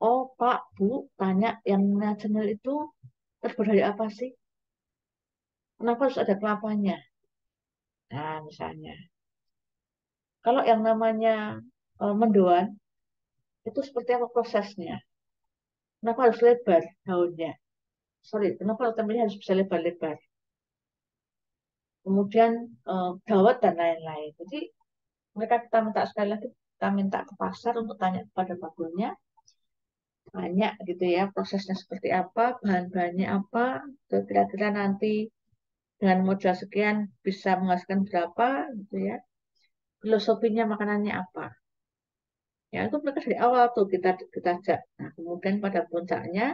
oh Pak, Bu, tanya yang namanya cenil itu terbuat dari apa sih? Kenapa harus ada kelapanya? Nah, misalnya. Kalau yang namanya mendoan, itu seperti apa prosesnya? Kenapa harus lebar daunnya? Sorry, kenapa temennya harus bisa lebar-lebar? Kemudian dawet dan lain-lain. Jadi mereka kita minta sekali lagi, kita minta ke pasar untuk tanya kepada bakulnya, tanya gitu ya, prosesnya seperti apa, bahan-bahannya apa, kira-kira nanti dengan modal sekian bisa menghasilkan berapa, gitu ya. Filosofinya makanannya apa. Ya, itu mereka dari awal tuh kita ajak. Nah, kemudian pada puncaknya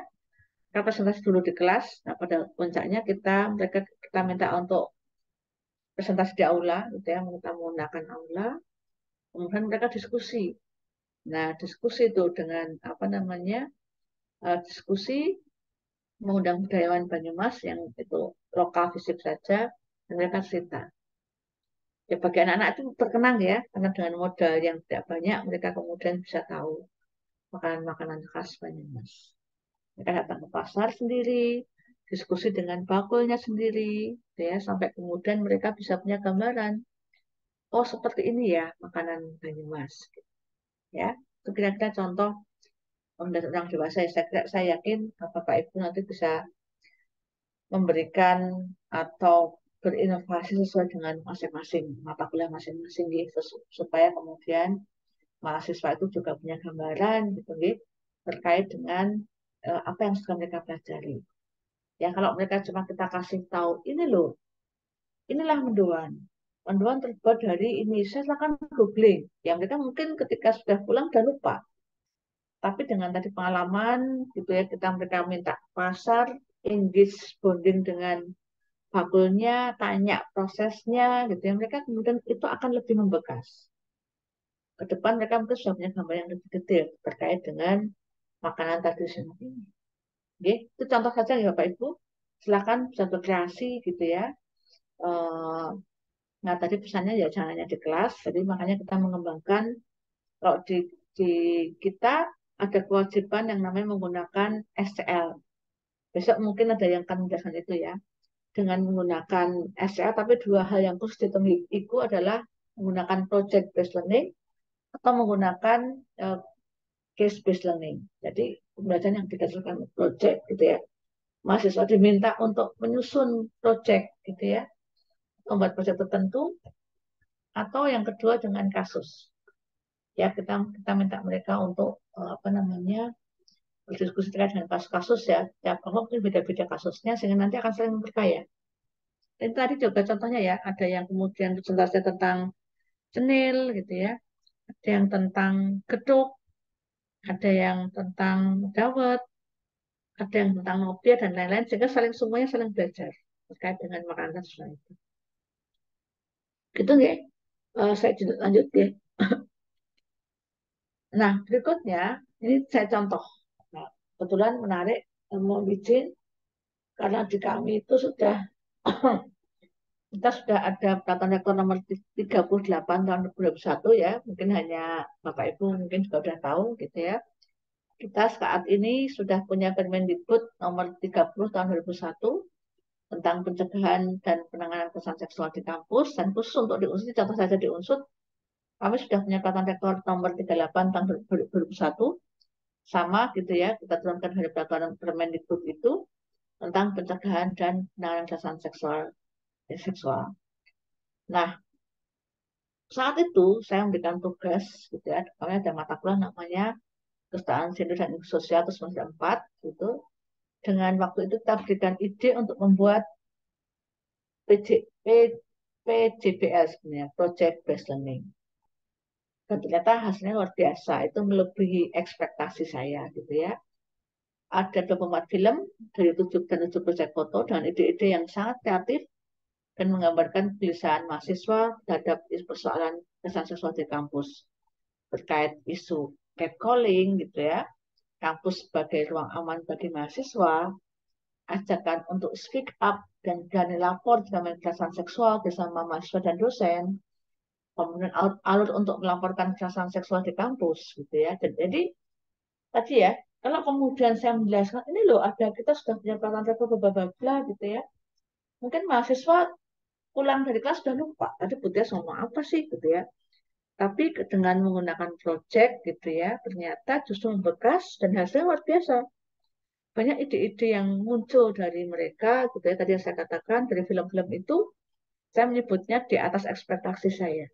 kita presentasi dulu di kelas. Nah, pada puncaknya kita minta untuk presentasi di aula, gitu ya, kita menggunakan aula. Kemudian mereka diskusi. Nah, diskusi itu dengan apa namanya? Diskusi mengundang budayawan Banyumas yang itu lokal fisik saja, dan mereka cerita. Ya, bagi anak-anak itu terkenang ya, karena dengan modal yang tidak banyak, mereka kemudian bisa tahu makanan-makanan khas Banyumas. Mereka datang ke pasar sendiri, diskusi dengan bakulnya sendiri, ya, sampai kemudian mereka bisa punya gambaran. Oh, seperti ini ya makanan Banyumas. Ya, itu kira-kira contoh dari orang dewasa. Saya yakin Bapak Ibu nanti bisa memberikan atau berinovasi sesuai dengan masing-masing mata kuliah masing-masing gitu, supaya kemudian mahasiswa itu juga punya gambaran gitu gitu, terkait dengan apa yang sudah mereka pelajari. Ya, kalau mereka cuma kita kasih tahu ini loh, inilah mendoan. Mendoan terbuat dari ini. Saya akan googling. Ya, mereka mungkin ketika sudah pulang udah lupa. Tapi dengan tadi pengalaman gitu ya, mereka minta pasar, engage bonding dengan bakulnya, tanya prosesnya gitu ya. Mereka kemudian itu akan lebih membekas. Ke depan mereka mungkin sudah punya gambar yang lebih detail terkait dengan makanan tradisional ini. Oke, itu contoh saja ya Bapak Ibu. Silakan bisa berkreasi gitu ya. Eh, Nah, tadi pesannya ya jangan hanya di kelas. Jadi makanya kita mengembangkan kalau di kita ada kewajiban yang namanya menggunakan SCL. Besok mungkin ada yang akan menjelaskan itu ya. Dengan menggunakan SCL, tapi dua hal yang harus ditemui itu adalah menggunakan project based learning atau menggunakan uh, case based learning. Jadi pembelajaran yang dikasihkan project gitu ya. Mahasiswa diminta untuk menyusun project gitu ya, membuat project tertentu, atau yang kedua dengan kasus. Ya, kita minta mereka untuk apa namanya, berdiskusi terkait dengan kasus-kasus ya. Tiap kelompok mungkin beda-beda kasusnya sehingga nanti akan saling memperkaya. Dan tadi juga contohnya ya, ada yang kemudian presentasi tentang cenil gitu ya, ada yang tentang geduk, ada yang tentang dawet, ada yang tentang nopia dan lain-lain, sehingga semuanya saling belajar terkait dengan makanan tradisional itu. Gitu nggak? Saya lanjut ya. Nah, berikutnya ini saya contoh. Nah, kebetulan menarik, mau izin karena di kami itu sudah kita sudah ada peraturan rektor nomor 38 tahun 2021 ya. Mungkin hanya Bapak Ibu mungkin juga sudah tahu gitu ya. Kita saat ini sudah punya Permendikbud nomor 30 tahun 2001 tentang pencegahan dan penanganan kekerasan seksual di kampus, dan khusus untuk di Unsur, contoh saja di Unsur, kami sudah punya peraturan rektor nomor 38 tahun 2001, sama gitu ya, kita turunkan dari peraturan Permendikbud itu tentang pencegahan dan penanganan kekerasan seksual. Nah, saat itu saya memberikan tugas gitu ya, kami ada mata kuliah namanya Kesetaraan Gender dan Inklusi Sosial terus semester 4 gitu. Dengan waktu itu kita berikan ide untuk membuat PJ, PJBL sebenarnya, Project Based Learning. Dan ternyata hasilnya luar biasa, itu melebihi ekspektasi saya gitu ya. Ada 24 film dari 7 proyek foto dengan ide-ide yang sangat kreatif dan menggambarkan kegelisahan mahasiswa terhadap persoalan kekerasan seksual di kampus terkait isu catcalling gitu ya, kampus sebagai ruang aman bagi mahasiswa, ajakan untuk speak up dan berani lapor jika kekerasan seksual bersama mahasiswa dan dosen, kemudian alur untuk melaporkan kekerasan seksual di kampus gitu ya. Jadi tadi ya, kalau kemudian saya menjelaskan ini loh ada kita sudah punya peraturan rektor bla gitu ya, mungkin mahasiswa pulang dari kelas sudah lupa tadi Butia ngomong apa sih gitu ya. Tapi dengan menggunakan project gitu ya, ternyata justru membekas dan hasilnya luar biasa. Banyak ide-ide yang muncul dari mereka gitu ya. Tadi yang saya katakan dari film-film itu, saya menyebutnya di atas ekspektasi saya.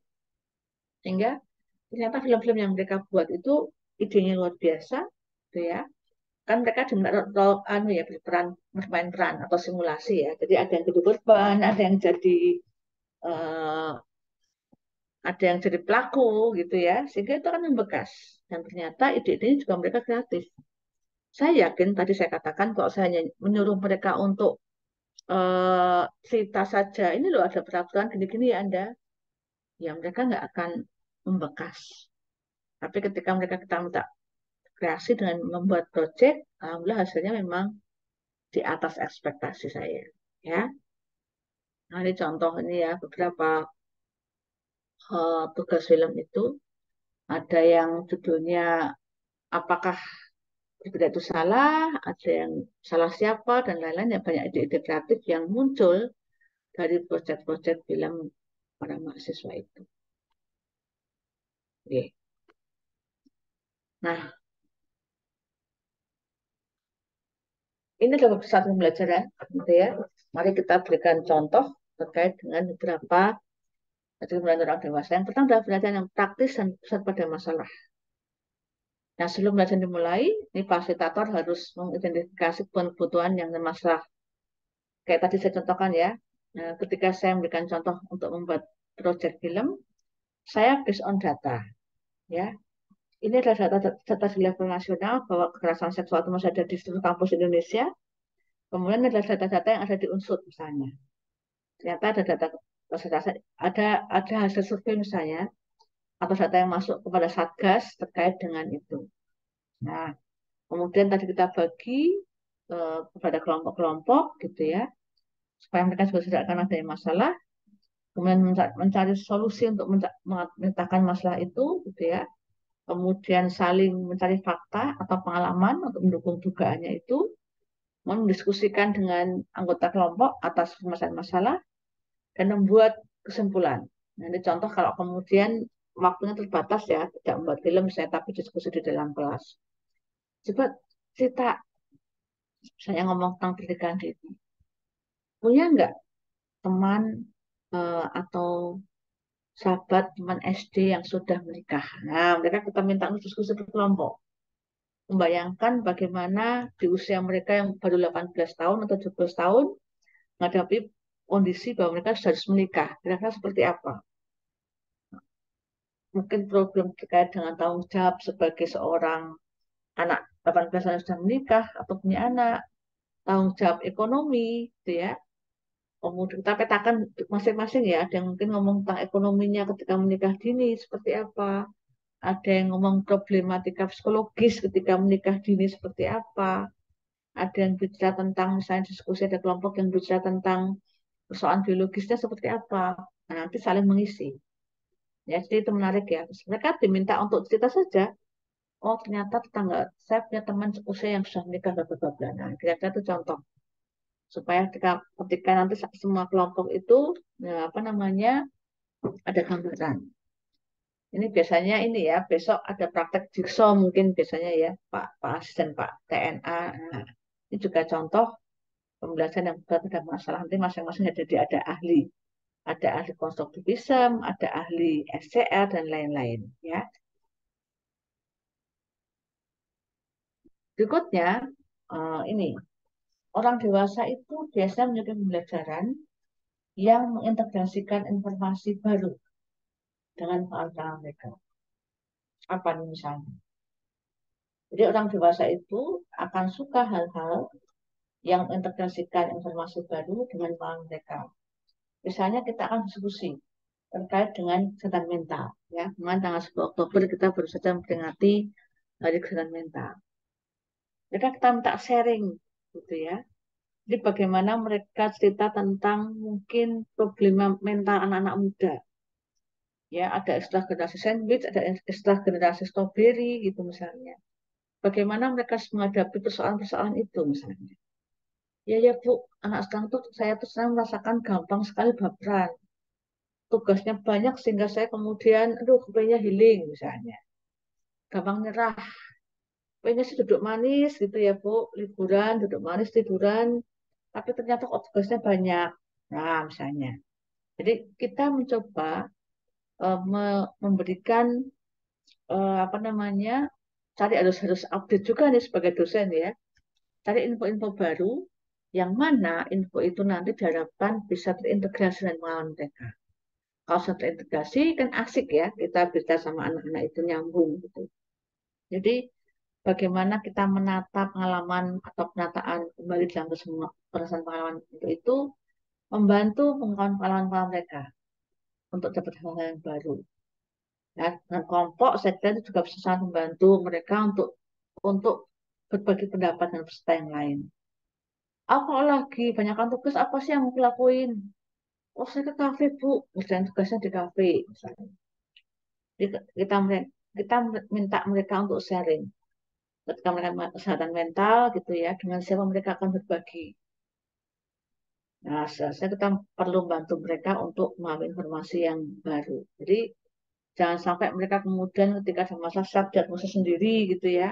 Sehingga ternyata film-film yang mereka buat itu idenya luar biasa gitu ya. Kan mereka dengan anu ya, bermain peran atau simulasi ya. Jadi ada yang jadi korban, ada yang jadi uh, ada yang jadi pelaku gitu ya, sehingga itu akan membekas. Dan ternyata ide-idenya juga mereka kreatif. Saya yakin tadi saya katakan kalau saya hanya menyuruh mereka untuk cerita saja, ini loh ada peraturan gini-gini ya Anda, ya mereka nggak akan membekas. Tapi ketika mereka kita minta kreasi dengan membuat project, alhamdulillah hasilnya memang di atas ekspektasi saya. Ya, nah ini contoh ini ya beberapa tugas film itu. Ada yang judulnya apakah berbeda itu salah, ada yang salah siapa dan lain-lain. Ya banyak ide-ide kreatif yang muncul dari proyek-proyek film para mahasiswa itu. Oke. Nah, ini adalah satu pembelajaran, gitu ya. Mari kita berikan contoh terkait dengan beberapa keterampilan orang dewasa. Yang pertama adalah belajar yang praktis dan pusat pada masalah. Nah, sebelum belajar dimulai, ini fasilitator harus mengidentifikasi kebutuhan yang masalah. Kayak tadi saya contohkan ya, nah, ketika saya memberikan contoh untuk membuat proyek film, saya based on data. Ya, ini adalah data di level nasional bahwa kekerasan seksual itu masih ada di seluruh kampus Indonesia. Kemudian ada data-data yang ada di Unsur misalnya. Ternyata ada data persentase, ada hasil survei misalnya atau data yang masuk kepada Satgas terkait dengan itu. Nah, kemudian tadi kita bagi kepada kelompok-kelompok gitu ya, supaya mereka juga tidak akan ada masalah. Kemudian mencari solusi untuk memetakan masalah itu, gitu ya. Kemudian saling mencari fakta atau pengalaman untuk mendukung dugaannya itu, mendiskusikan dengan anggota kelompok atas masalah-masalah, dan membuat kesimpulan. Nah, ini contoh kalau kemudian waktunya terbatas ya, tidak membuat film saya tapi diskusi di dalam kelas. Coba cerita, saya ngomong tentang pernikahan dini. Punya nggak teman atau sahabat teman SD yang sudah menikah? Nah, mereka kita minta untuk diskusi di kelompok. Membayangkan bagaimana di usia mereka yang baru 18 tahun atau 17 tahun menghadapi kondisi bahwa mereka sudah harus menikah. Kira-kira seperti apa? Mungkin problem terkait dengan tanggung jawab sebagai seorang anak 18 tahun sudah menikah atau punya anak, tanggung jawab ekonomi, gitu ya. Kemudian kita petakan masing-masing ya, ada yang mungkin ngomong tentang ekonominya ketika menikah dini, seperti apa. Ada yang ngomong problematika psikologis ketika menikah dini seperti apa. Ada yang bicara tentang, misalnya diskusi ada kelompok yang bicara tentang persoalan biologisnya seperti apa. Nah, nanti saling mengisi. Ya, jadi itu menarik ya. Mereka diminta untuk cerita saja. Oh, ternyata tetangga saya punya teman usia yang sudah menikah beberapa. Nah, kira-kira itu contoh. Supaya ketika nanti semua kelompok itu, ya, apa namanya, ada gambaran. Ini biasanya ini ya, besok ada praktek jigsaw mungkin biasanya ya, Pak Asisten, Pak TNA. Nah, ini juga contoh pembelajaran yang berat ada masalah. Nanti masing-masing ada ahli. Ada ahli konstruktivisme, ada ahli SCR, dan lain-lain. Ya. Berikutnya, ini, orang dewasa itu biasanya menyukai pembelajaran yang mengintegrasikan informasi baru dengan pengalaman mereka. Apa nih misalnya? Jadi orang dewasa itu akan suka hal-hal yang mengintegrasikan informasi baru dengan pengalaman mereka. Misalnya kita akan diskusi terkait dengan kesehatan mental. Ya, kemarin tanggal 10 Oktober kita baru saja memperingati Hari Kesehatan Mental. Mereka kita minta sharing, gitu ya. Jadi bagaimana mereka cerita tentang mungkin problema mental anak-anak muda. Ya, ada istilah generasi sandwich, ada istilah generasi strawberry gitu misalnya. Bagaimana mereka menghadapi persoalan-persoalan itu misalnya. Ya ya Bu, anak sekarang tuh saya tuh sekarang merasakan gampang sekali baperan. Tugasnya banyak sehingga saya kemudian, aduh, kepengennya healing misalnya. Gampang nyerah. Pengennya sih duduk manis gitu ya Bu, liburan, duduk manis, tiduran. Tapi ternyata kok tugasnya banyak. Nah, misalnya. Jadi kita mencoba memberikan apa namanya, cari harus update juga nih sebagai dosen ya, cari info-info baru yang mana info itu nanti diharapkan bisa terintegrasi dengan pengalaman mereka. Kalau sudah terintegrasi kan asik ya, kita bisa sama anak-anak itu nyambung gitu. Jadi bagaimana kita menata pengalaman atau penataan kembali dalam semua perasaan pengalaman itu membantu pengalaman mereka untuk dapat hal-hal yang baru. Ya, dengan kelompok saya kira itu juga bisa sangat membantu mereka untuk berbagi pendapat dengan peserta yang lain. Apa lagi banyakkan tugas apa sih yang mau lakuin? Oh saya ke kafe bu, misalnya tugasnya di kafe. Misalnya. Kita kita minta mereka untuk sharing ketika mereka kesehatan mental gitu ya, dengan siapa mereka akan berbagi. Nah, saya kita perlu bantu mereka untuk memahami informasi yang baru. Jadi jangan sampai mereka kemudian ketika ada masalah self diagnosis sendiri gitu ya.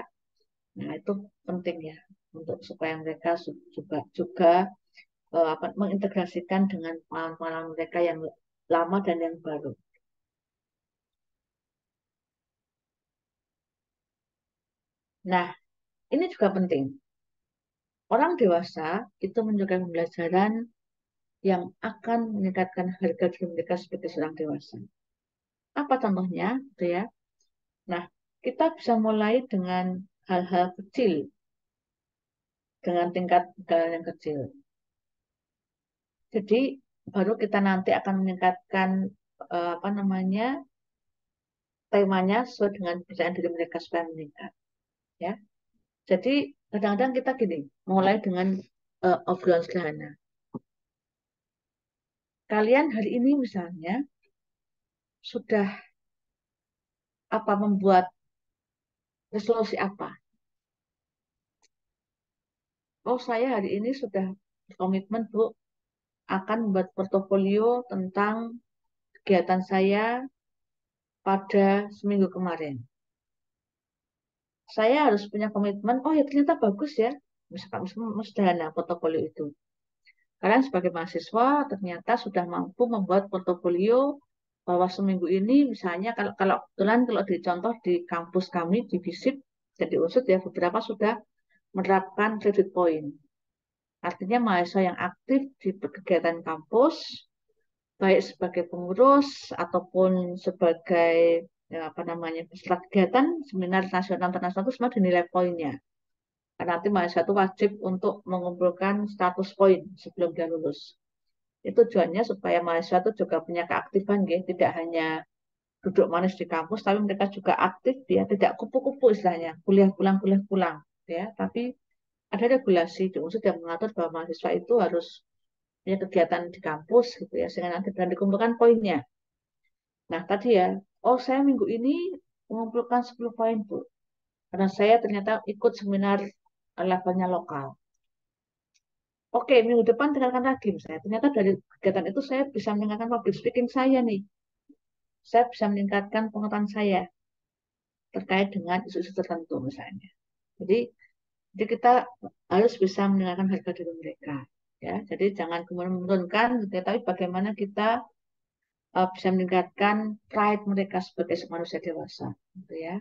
Nah, itu penting ya untuk supaya mereka juga mengintegrasikan dengan pengalaman mereka yang lama dan yang baru. Nah, ini juga penting. Orang dewasa itu menunjukkan pembelajaran yang akan meningkatkan harga diri mereka sebagai seorang dewasa. Apa contohnya? Gitu ya. Nah, kita bisa mulai dengan hal-hal kecil, dengan tingkat kesadaran yang kecil. Jadi, baru kita nanti akan meningkatkan apa namanya temanya sesuai dengan kepercayaan diri mereka supaya meningkat. Ya, jadi kadang-kadang kita gini, mulai dengan obrolan sederhana. Kalian hari ini misalnya sudah apa membuat resolusi apa? Oh, saya hari ini sudah komitmen Bu akan membuat portofolio tentang kegiatan saya pada seminggu kemarin. Saya harus punya komitmen, oh ya ternyata bagus ya, misalkan sederhana portofolio itu. Kalian sebagai mahasiswa ternyata sudah mampu membuat portofolio bahwa seminggu ini misalnya kalau kalau kebetulan kalau dicontoh di kampus kami di FISIP jadi UNSUD ya beberapa sudah menerapkan credit point. Artinya mahasiswa yang aktif di kegiatan kampus baik sebagai pengurus ataupun sebagai ya, apa namanya peserta kegiatan seminar nasional internasional itu semua dinilai poinnya. Karena nanti mahasiswa itu wajib untuk mengumpulkan status poin sebelum dia lulus. Itu tujuannya supaya mahasiswa itu juga punya keaktifan, gitu. Tidak hanya duduk manis di kampus, tapi mereka juga aktif, dia tidak kupu-kupu istilahnya, kuliah pulang, ya. Tapi ada regulasi di unsur yang mengatur bahwa mahasiswa itu harus punya kegiatan di kampus, gitu ya, sehingga nanti dan dikumpulkan poinnya. Nah, tadi ya, oh saya minggu ini mengumpulkan 10 poin, Bu. Karena saya ternyata ikut seminar levelnya lokal. Oke, minggu depan tinggalkan lagi misalnya. Ternyata dari kegiatan itu saya bisa meningkatkan public speaking saya nih. Saya bisa meningkatkan pengetahuan saya terkait dengan isu-isu tertentu misalnya. Jadi, jadi kita harus bisa meningkatkan harga diri mereka. Ya, jadi jangan kemudian menurunkan, gitu ya, tapi bagaimana kita bisa meningkatkan pride mereka sebagai manusia dewasa, gitu ya.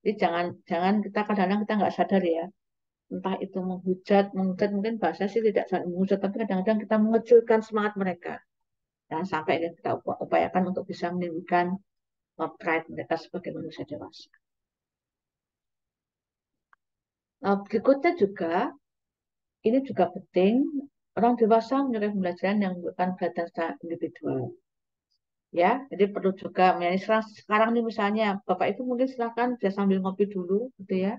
Jadi jangan jangan kita kadang-kadang kita nggak sadar ya, entah itu menghujat mungkin bahasa sih tidak sangat menghujat, tapi kadang-kadang kita mengecilkan semangat mereka. Jangan sampai kita upayakan untuk bisa menimbulkan pride mereka sebagai manusia dewasa. Nah, berikutnya juga, ini juga penting, orang dewasa menyukai pembelajaran yang bukan belajar secara individual. Ya, jadi perlu juga, sekarang ini misalnya, Bapak Ibu mungkin silakan bisa sambil ngopi dulu, gitu ya.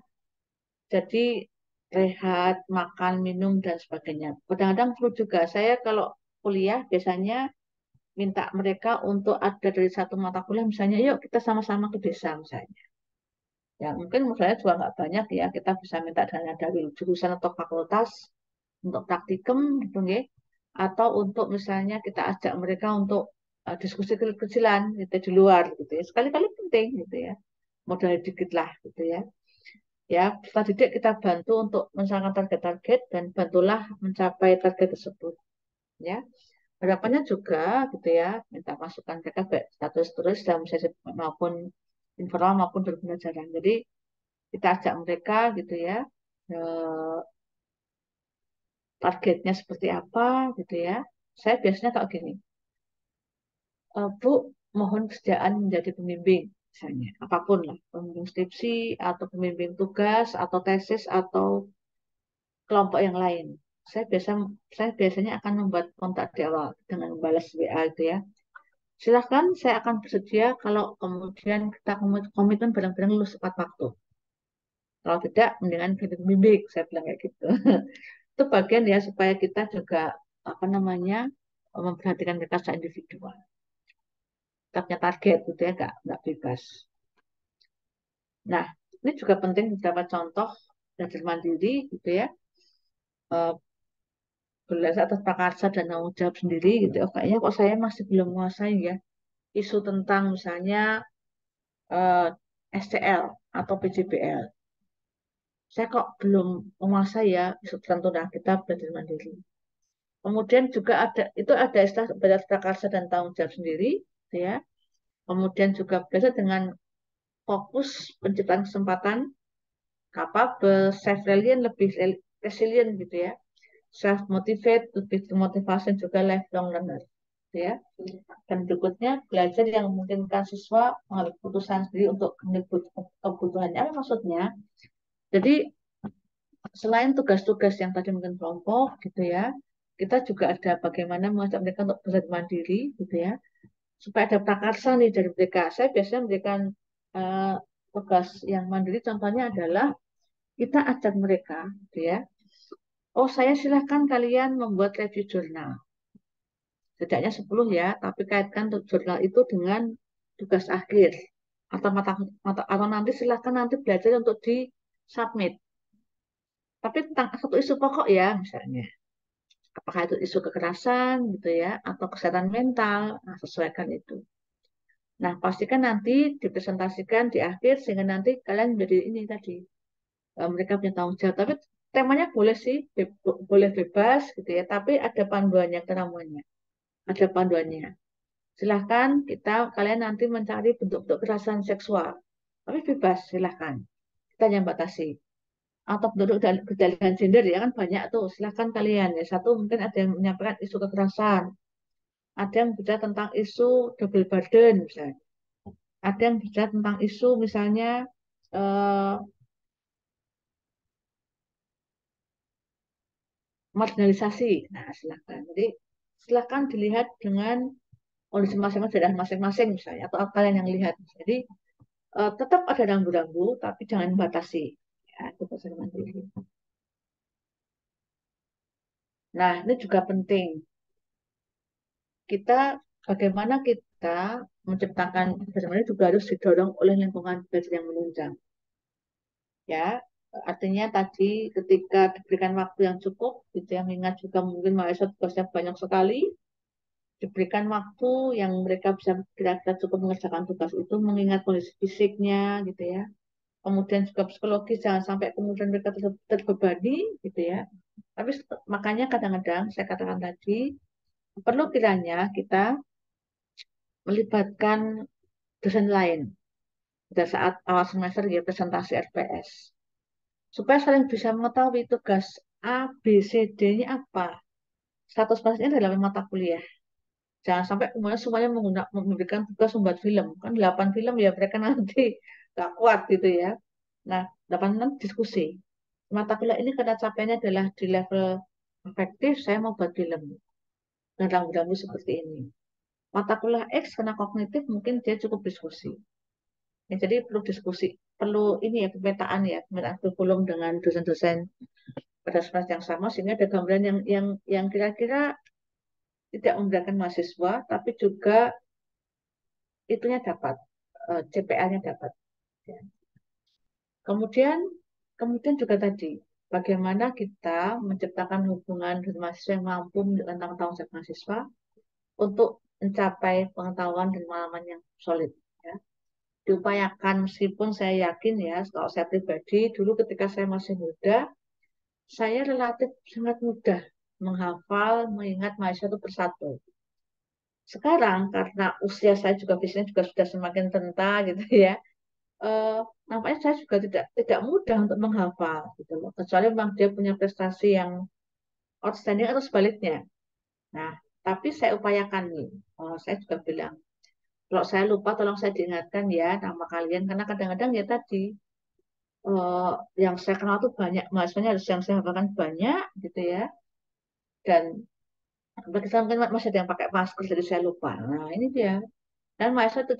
Jadi rehat, makan, minum, dan sebagainya. Kadang-kadang perlu juga, saya kalau kuliah biasanya minta mereka untuk ada dari satu mata kuliah, misalnya, yuk kita sama-sama ke desa misalnya. Ya, mungkin modalnya juga nggak banyak ya, kita bisa minta dana dari jurusan atau fakultas untuk praktikum gitu ya. Atau untuk misalnya kita ajak mereka untuk diskusi kecil-kecilan gitu di luar gitu ya. Sekali-kali penting gitu ya. Modal dikit lah gitu ya. Ya, setelah didik kita bantu untuk mencapai target-target dan bantulah mencapai target tersebut ya. Harapannya juga gitu ya, minta masukan mereka baik status tulis dalam sesi maupun informal maupun berbelajaran. Jadi kita ajak mereka gitu ya, eh, targetnya seperti apa gitu ya. Saya biasanya kalau gini, Bu, mohon kesediaan menjadi pembimbing, misalnya, apapun lah, pembimbing skripsi, atau pembimbing tugas, atau tesis, atau kelompok yang lain. Saya biasa, saya biasanya akan membuat kontak di awal dengan membalas WA itu ya. Silahkan, saya akan bersedia kalau kemudian kita komitmen benar-benar lulus tepat waktu. Kalau tidak, mendingan ganti pembimbing, saya bilang kayak gitu. Itu bagian ya supaya kita juga apa namanya memperhatikan mereka secara individual. Kita punya target gitu ya, nggak bebas. Nah, ini juga penting beberapa contoh belajar mandiri gitu ya. Eh, Belajar atas prakarsa dan tanggung jawab sendiri gitu ya. Kayaknya kok saya masih belum menguasai ya isu tentang misalnya eh, STL atau PJBL. Saya kok belum menguasai ya isu tertentu. Nah, kita belajar mandiri. Kemudian juga ada istilah belajar prakarsa dan tanggung jawab sendiri, gitu ya. Kemudian juga belajar dengan fokus penciptaan kesempatan, capable, self-reliant, lebih resilient gitu ya. Self-motivate, lebih termotivasi juga lifelong learner. Gitu ya. Dan berikutnya, belajar yang memungkinkan siswa mengambil keputusan sendiri untuk kebutuhannya. Apa maksudnya? Jadi, selain tugas-tugas yang tadi mungkin kelompok gitu ya, kita juga ada bagaimana mengajak mereka untuk belajar mandiri gitu ya, supaya ada prakarsa nih dari mereka. Saya biasanya memberikan eh, tugas yang mandiri, contohnya adalah kita ajak mereka gitu ya. Oh, saya silahkan kalian membuat review jurnal. Setidaknya 10 ya, tapi kaitkan jurnal itu dengan tugas akhir atau atau nanti silahkan nanti belajar untuk di submit. Tapi tentang satu isu pokok ya, misalnya. Apakah itu isu kekerasan gitu ya, atau kesehatan mental, nah, sesuaikan itu. Nah, pastikan nanti dipresentasikan di akhir sehingga nanti kalian menjadi ini tadi mereka punya tanggung jawab. Tapi temanya boleh sih, boleh bebas gitu ya. Tapi ada panduannya, namanya, ada panduannya. Silahkan kalian nanti mencari bentuk-bentuk kekerasan seksual. Tapi bebas, silahkan. Kita yang batasi. Atau bentuk kejadian gender ya kan banyak tuh. Silahkan kalian ya. Satu mungkin ada yang menyampaikan isu kekerasan. Ada yang bicara tentang isu double burden misalnya. Ada yang bicara tentang isu misalnya eh, marginalisasi. Nah, silakan. Jadi silakan dilihat dengan kondisi masing-masing daerah masing-masing misalnya atau kalian yang lihat. Jadi tetap ada rambu-rambu tapi jangan batasi. Ya, itu pesan mandiri. Nah, ini juga penting. Kita bagaimana kita menciptakan bagaimana juga harus didorong oleh lingkungan belajar yang menunjang. Ya, artinya tadi ketika diberikan waktu yang cukup, gitu yang mengingat juga mungkin mahasiswa tugasnya banyak sekali, diberikan waktu yang mereka bisa kira-kira cukup mengerjakan tugas itu, mengingat kondisi fisiknya, gitu ya. Kemudian juga psikologis, jangan sampai kemudian mereka terbebani, gitu ya. Tapi makanya kadang-kadang saya katakan tadi, perlu kiranya kita melibatkan dosen lain pada saat awal semester ya presentasi RPS. Supaya saling bisa mengetahui tugas A, B, C, D-nya apa. Status pasnya dalam mata kuliah. Jangan sampai kemudian semuanya memberikan tugas membuat film. Kan 8 film ya mereka nanti gak kuat gitu ya. Nah, 8 film diskusi. Mata kuliah ini karena capaiannya adalah di level efektif, saya mau buat film. Dan rambu-rambu seperti ini. Mata kuliah X karena kognitif mungkin dia cukup diskusi. Ya, jadi perlu diskusi, perlu ini ya pemetaan ya, pemetaan kurikulum dengan dosen-dosen pada semester yang sama sehingga ada gambaran yang kira-kira tidak memberatkan mahasiswa, tapi juga itunya dapat, CPA-nya dapat. Ya. Kemudian, kemudian juga tadi, bagaimana kita menciptakan hubungan dengan mahasiswa yang mampu menunjukkan tanggung jawab mahasiswa untuk mencapai pengetahuan dan pengalaman yang solid. Ya. Diupayakan meskipun saya yakin ya, kalau saya pribadi, dulu ketika saya masih muda, saya relatif sangat mudah menghafal, mengingat mahasiswa itu persatu. Sekarang karena usia saya juga fisiknya juga sudah semakin renta gitu ya, eh, nampaknya saya juga tidak mudah untuk menghafal gitu loh. Kecuali memang dia punya prestasi yang outstanding atau sebaliknya. Nah, Tapi saya upayakan nih. Saya juga bilang, kalau saya lupa tolong saya diingatkan ya nama kalian karena kadang-kadang ya tadi eh, yang saya kenal tuh banyak mahasiswanya harus yang saya hafalkan banyak gitu ya. Dan bagi saya mungkin masih ada yang pakai masker jadi saya lupa. Nah ini dia. Dan mahasiswa itu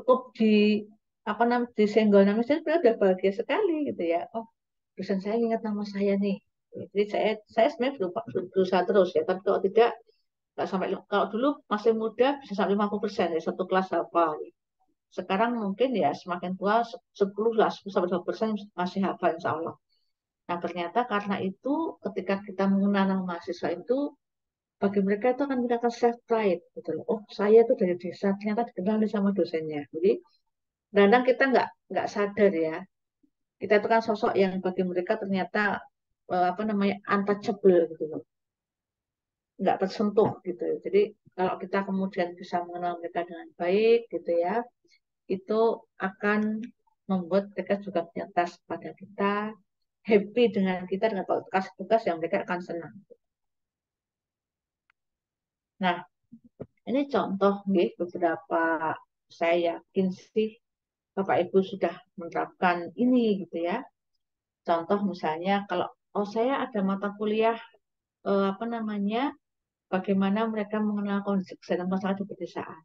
cukup di apa namanya disenggol namanya saya udah bahagia sekali gitu ya. Oh dosen saya ingat nama saya nih. Jadi saya sebenarnya berusaha terus ya. Tapi kalau tidak nggak sampai kalau dulu masih muda bisa sampai 50% ya satu kelas hafal. Sekarang mungkin ya semakin tua 10 lah 10 sampai 20% masih hafal insya Allah. Nah ternyata karena itu ketika kita mengenal mahasiswa itu bagi mereka itu akan meningkatkan self pride gitu loh. Oh saya itu dari desa ternyata dikenal nih sama dosennya. Jadi kadang kita nggak sadar ya kita itu kan sosok yang bagi mereka ternyata apa namanya untouchable gitu loh, nggak tersentuh gitu. Jadi kalau kita kemudian bisa mengenal mereka dengan baik gitu ya, itu akan membuat mereka juga punya trust pada kita, happy dengan kita dengan kasih tugas yang mereka akan senang. Nah, ini contoh nih beberapa saya yakin sih Bapak Ibu sudah menerapkan ini gitu ya. Contoh misalnya kalau oh saya ada mata kuliah apa namanya bagaimana mereka mengenal kondisi kesehatan masyarakat di pedesaan.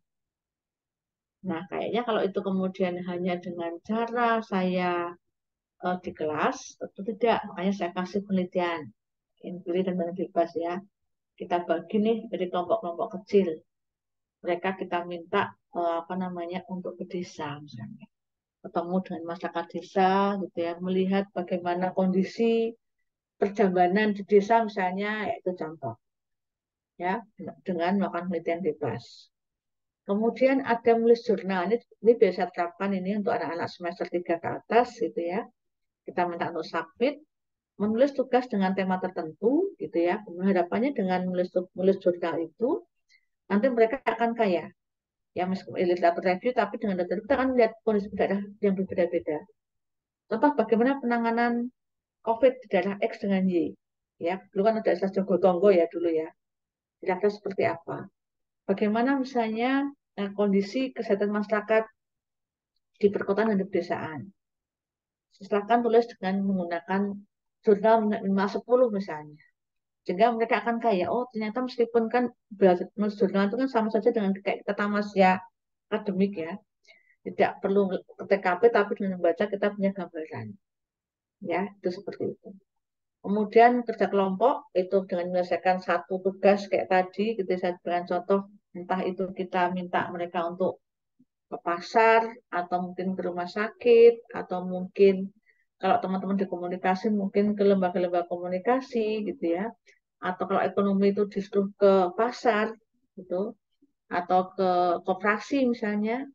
Nah, kayaknya kalau itu kemudian hanya dengan cara saya di kelas, tentu tidak. Makanya saya kasih penelitian, empirik dan bebas ya. Kita bagi nih dari kelompok-kelompok kecil. Mereka kita minta apa namanya untuk ke desa misalnya. Ketemu dengan masyarakat desa gitu ya, melihat bagaimana kondisi perjalanan di desa misalnya, yaitu contoh ya, dengan melakukan penelitian bebas. Kemudian ada menulis jurnal. Ini biasa terapkan ini untuk anak-anak semester 3 ke atas gitu ya. Kita minta untuk submit, menulis tugas dengan tema tertentu gitu ya. Harapannya dengan menulis jurnal itu, nanti mereka akan kaya. Ya meskipun literatur review, tapi dengan data kita akan lihat kondisi daerah yang berbeda-beda. Contoh bagaimana penanganan COVID di daerah X dengan Y. Ya, dulu kan ada istilah jogo ya dulu ya. Kira-kira seperti apa? Bagaimana misalnya kondisi kesehatan masyarakat di perkotaan dan di pedesaan. Silakan tulis dengan menggunakan jurnal 510 misalnya. Sehingga mereka akan kayak, oh ternyata meskipun kan belajar menulis jurnal itu kan sama saja dengan kayak kita tamas ya akademik ya. Tidak perlu ke TKP tapi dengan membaca kita punya gambaran. Ya, itu seperti itu. Kemudian kerja kelompok itu dengan menyelesaikan satu tugas kayak tadi, gitu saya berikan contoh, entah itu kita minta mereka untuk ke pasar atau mungkin ke rumah sakit atau mungkin kalau teman-teman di komunikasi mungkin ke lembaga-lembaga komunikasi gitu ya atau kalau ekonomi itu disuruh ke pasar gitu atau ke koperasi misalnya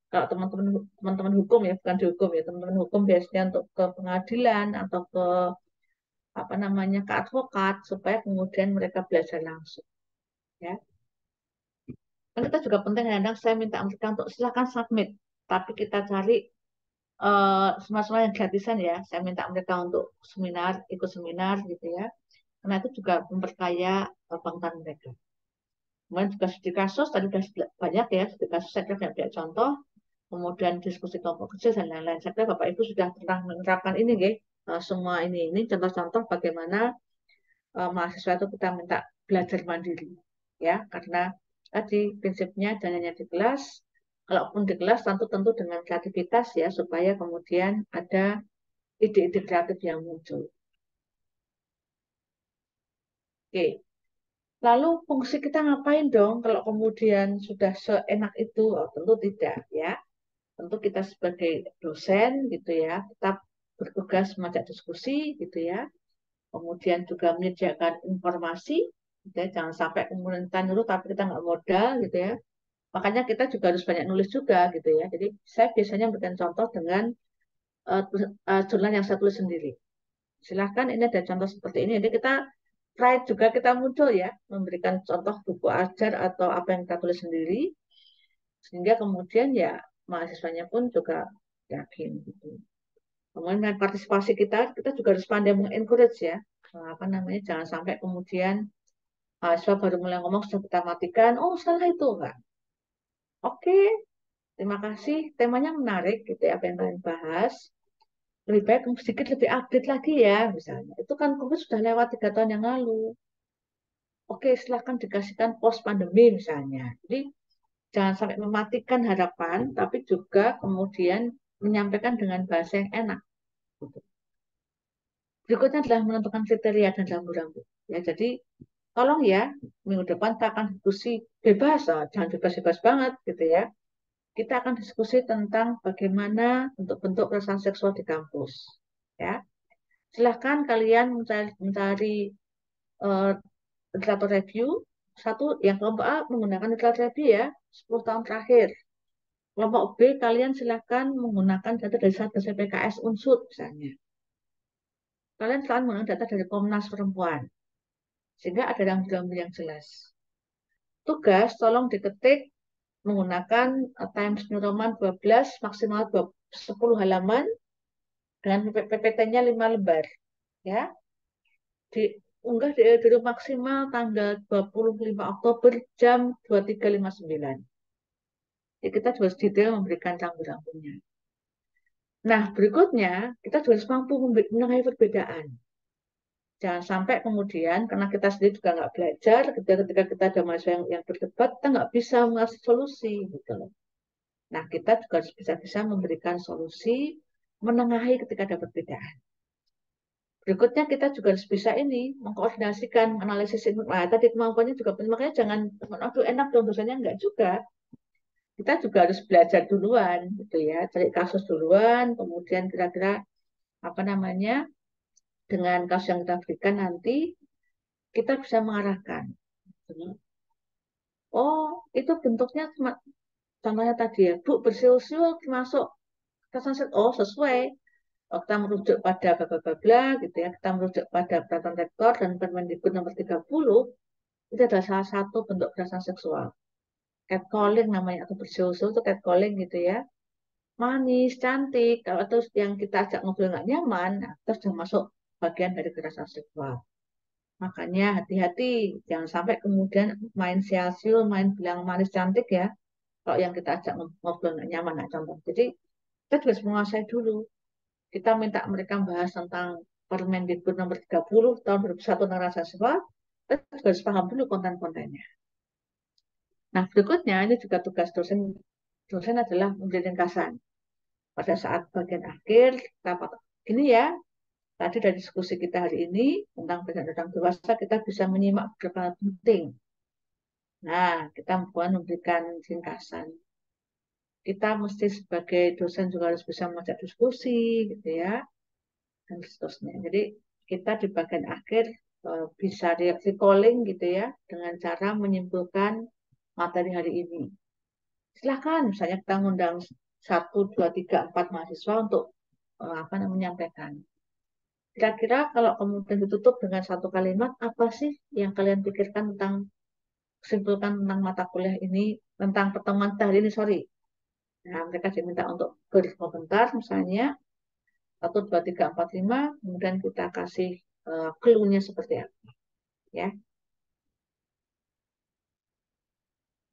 kalau teman-teman hukum ya bukan dihukum ya teman-teman hukum biasanya untuk ke pengadilan atau ke apa namanya ke advokat supaya kemudian mereka belajar langsung ya kan kita juga penting kadang saya minta mereka untuk silakan submit tapi kita cari semua yang gratisan ya. Saya minta mereka untuk seminar, ikut seminar gitu ya. Karena itu juga memperkaya pengetahuan mereka. Kemudian juga studi kasus, tadi sudah banyak ya, studi kasus saya kira banyak contoh. Kemudian diskusi kelompok kecil dan lain-lain. Saya kira Bapak Ibu sudah pernah menerapkan ini, ya. Semua ini contoh-contoh bagaimana mahasiswa itu kita minta belajar mandiri. Ya, karena tadi prinsipnya jangan hanya di kelas, kalaupun di kelas tentu-tentu dengan kreativitas ya, supaya kemudian ada ide-ide kreatif yang muncul. Oke, lalu fungsi kita ngapain dong kalau kemudian sudah seenak itu? Oh, tentu tidak ya. Tentu kita sebagai dosen gitu ya, tetap bertugas mengajak diskusi gitu ya. Kemudian juga menyediakan informasi, gitu ya. Jangan sampai kemudian kita nyuruh tapi kita nggak modal gitu ya. Makanya kita juga harus banyak nulis juga gitu ya. Jadi saya biasanya memberikan contoh dengan jurnal yang saya tulis sendiri. Silahkan ini ada contoh seperti ini. Jadi kita pride juga kita muncul ya, memberikan contoh buku ajar atau apa yang kita tulis sendiri, sehingga kemudian ya mahasiswanya pun juga yakin gitu. Kemudian dengan partisipasi kita juga harus pandai mengencourage ya, apa namanya, jangan sampai kemudian Mahasiswa baru mulai ngomong sudah kita matikan. Oh, salah itu, Kak. Oke, terima kasih. Temanya menarik gitu ya, apa yang kalian bahas. Lebih baik sedikit lebih update lagi ya, misalnya. Itu kan COVID sudah lewat 3 tahun yang lalu. Oke, silahkan dikasihkan post pandemi misalnya. Jadi jangan sampai mematikan harapan, tapi juga kemudian menyampaikan dengan bahasa yang enak. Gitu. Berikutnya adalah menentukan kriteria dan rambu-rambu. Ya, jadi tolong ya, minggu depan kita akan diskusi bebas, oh, jangan bebas-bebas banget gitu ya. Kita akan diskusi tentang bagaimana bentuk-bentuk kekerasan seksual di kampus. Ya, silahkan kalian mencari uh, literatur review. Satu, yang kelompok A menggunakan literatur review ya, 10 tahun terakhir. Kelompok B, kalian silahkan menggunakan data dari Satgas PKS Unsur misalnya. Kalian silahkan menggunakan data dari Komnas Perempuan. Sehingga ada rambu-rambu yang jelas. Tugas, tolong diketik menggunakan Times New Roman 12, maksimal 10 halaman, dengan PPT-nya 5 lembar. Ya, diunggah di maksimal tanggal 25 Oktober jam 23.59. Jadi kita harus detail memberikan rambu-rambunya. Nah, berikutnya kita harus mampu mengenai perbedaan. Jangan sampai kemudian, karena kita sendiri juga nggak belajar, ketika kita ada mahasiswa yang berdebat, kita nggak bisa mengasih solusi. Gitu loh. Nah, kita juga harus bisa-bisa memberikan solusi, menengahi ketika ada perbedaan. Berikutnya kita juga harus bisa ini, mengkoordinasikan, analisis ini. Nah, tadi kemampuannya juga penting. Makanya jangan, aduh enak dong dosennya, enggak juga. Kita juga harus belajar duluan, gitu ya. Cari kasus duluan, kemudian kira-kira apa namanya, dengan kasus yang kita berikan nanti, kita bisa mengarahkan. Oh, itu bentuknya contohnya tadi ya, Bu, bersiul-siul termasuk kekerasan. Oh, sesuai. Oh, kita merujuk pada bla gitu ya, kita merujuk pada peraturan rektor dan Permendikbud nomor 30, itu adalah salah satu bentuk kekerasan seksual. Catcalling namanya, atau bersiul-siul itu catcalling gitu ya. Manis, cantik, kalau terus yang kita ajak ngobrol nggak nyaman, nah, terus sudah masuk bagian dari kekerasan seksual. Makanya hati-hati, jangan sampai kemudian main sial-siul, main bilang manis cantik ya. Kalau yang kita ajak ngobrol nggak nyaman, nah contoh. Jadi kita juga harus menguasai dulu. Kita minta mereka bahas tentang Permendikbud nomor 30 tahun 2001 tentang rasa seksual, kita juga harus paham dulu konten-kontennya. Nah, berikutnya ini juga tugas dosen. Dosen adalah memberi ringkasan. Pada saat bagian akhir, kita gini ya, tadi dari diskusi kita hari ini tentang tentang dewasa, kita bisa menyimak beberapa hal penting. Nah, kita memberikan ringkasan. Kita mesti sebagai dosen juga harus bisa mengajak diskusi, gitu ya, dan seterusnya. Jadi kita di bagian akhir bisa recalling gitu ya, dengan cara menyimpulkan materi hari ini. Silahkan, misalnya kita ngundang 1, 2, 3, 4 mahasiswa untuk apa namanya menyampaikan. Kira-kira kalau kemudian ditutup dengan satu kalimat, apa sih yang kalian pikirkan tentang, simpulkan tentang mata kuliah ini, tentang pertemuan kita hari ini, sorry. Nah, mereka diminta untuk berkomentar misalnya, 1, 2, 3, 4, 5, kemudian kita kasih clue-nya seperti apa. Ya.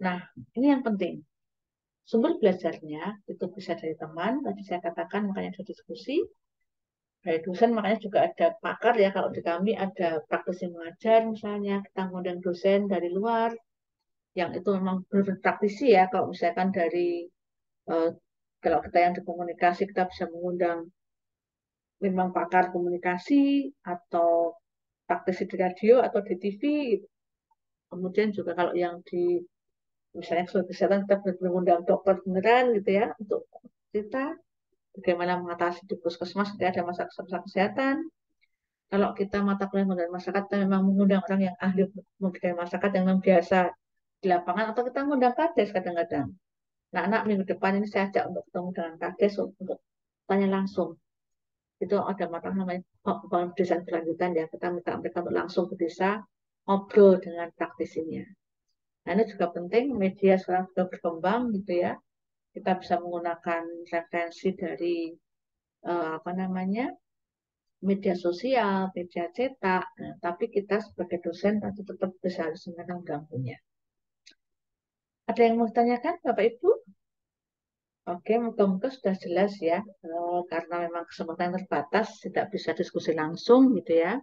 Nah, ini yang penting. Sumber belajarnya itu bisa dari teman, tadi saya katakan makanya ada diskusi, dari dosen makanya juga ada pakar ya, kalau di kami ada praktisi mengajar misalnya, kita mengundang dosen dari luar, yang itu memang benar praktisi ya, kalau misalkan dari, eh, kalau kita yang di komunikasi, kita bisa mengundang memang pakar komunikasi, atau praktisi di radio atau di TV, gitu. Kemudian juga kalau yang di misalnya soal kesehatan kita mengundang dokter beneran gitu ya untuk cerita bagaimana mengatasi di puskesmas ketika ada masalah kesehatan. Kalau kita mata kuliah modal masyarakat, kita memang mengundang orang yang ahli membudidaya masyarakat yang memang biasa di lapangan, atau kita mengundang kades kadang-kadang. Nah, anak minggu depan ini saya ajak untuk ketemu dengan kades untuk tanya langsung. Itu ada mata namanya bangun desa berlanjutan ya. Kita minta mereka untuk langsung ke desa ngobrol dengan praktisinya. Nah, ini juga penting, media sekarang sudah berkembang gitu ya. Kita bisa menggunakan referensi dari apa namanya media sosial, media cetak, nah, tapi kita sebagai dosen tentu tetap bisa harus mengganggunya. Ada yang mau ditanyakan, Bapak Ibu? Oke, moga-moga sudah jelas ya. Karena memang kesempatan terbatas, tidak bisa diskusi langsung gitu ya.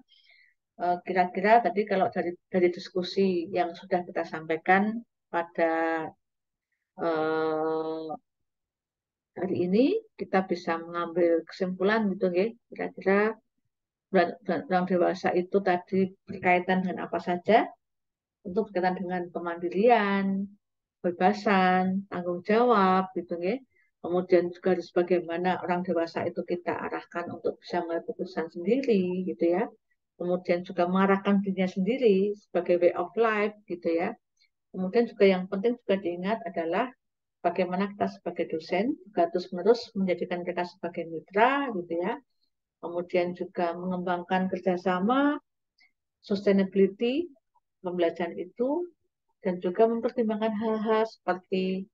Kira-kira tadi kalau dari diskusi yang sudah kita sampaikan pada eh, hari ini, kita bisa mengambil kesimpulan gitu ya. Kira-kira orang dewasa itu tadi berkaitan dengan apa saja? Tentu berkaitan dengan kemandirian, kebebasan, tanggung jawab gitu ya. Kemudian juga harus bagaimana orang dewasa itu kita arahkan untuk bisa mengambil keputusan sendiri gitu ya. Kemudian juga mengarahkan dirinya sendiri sebagai way of life gitu ya. Kemudian juga yang penting juga diingat adalah bagaimana kita sebagai dosen juga terus-menerus menjadikan mereka sebagai mitra gitu ya. Kemudian juga mengembangkan kerjasama, sustainability, pembelajaran itu, dan juga mempertimbangkan hal-hal seperti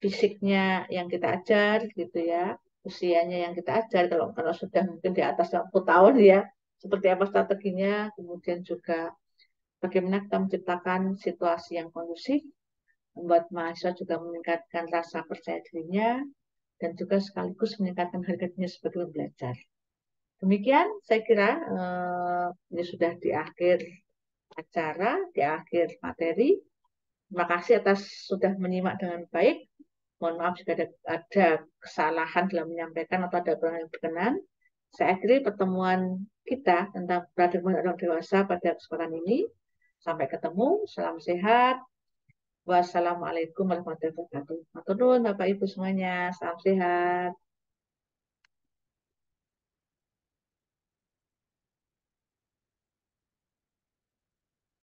fisiknya yang kita ajar gitu ya, usianya yang kita ajar kalau sudah mungkin di atas 60 tahun ya, seperti apa strateginya, kemudian juga bagaimana kita menciptakan situasi yang kondusif, membuat mahasiswa juga meningkatkan rasa percaya dirinya, dan juga sekaligus meningkatkan harga dirinya sebagai pembelajar. Demikian saya kira ini sudah di akhir acara, di akhir materi. Terima kasih atas sudah menyimak dengan baik. Mohon maaf jika ada kesalahan dalam menyampaikan atau ada kurang yang berkenan. Saya akhiri pertemuan kita tentang peradaban orang dewasa pada kesempatan ini. Sampai ketemu, salam sehat. Wassalamualaikum warahmatullahi wabarakatuh. Matur nuwun Bapak Ibu semuanya, salam sehat.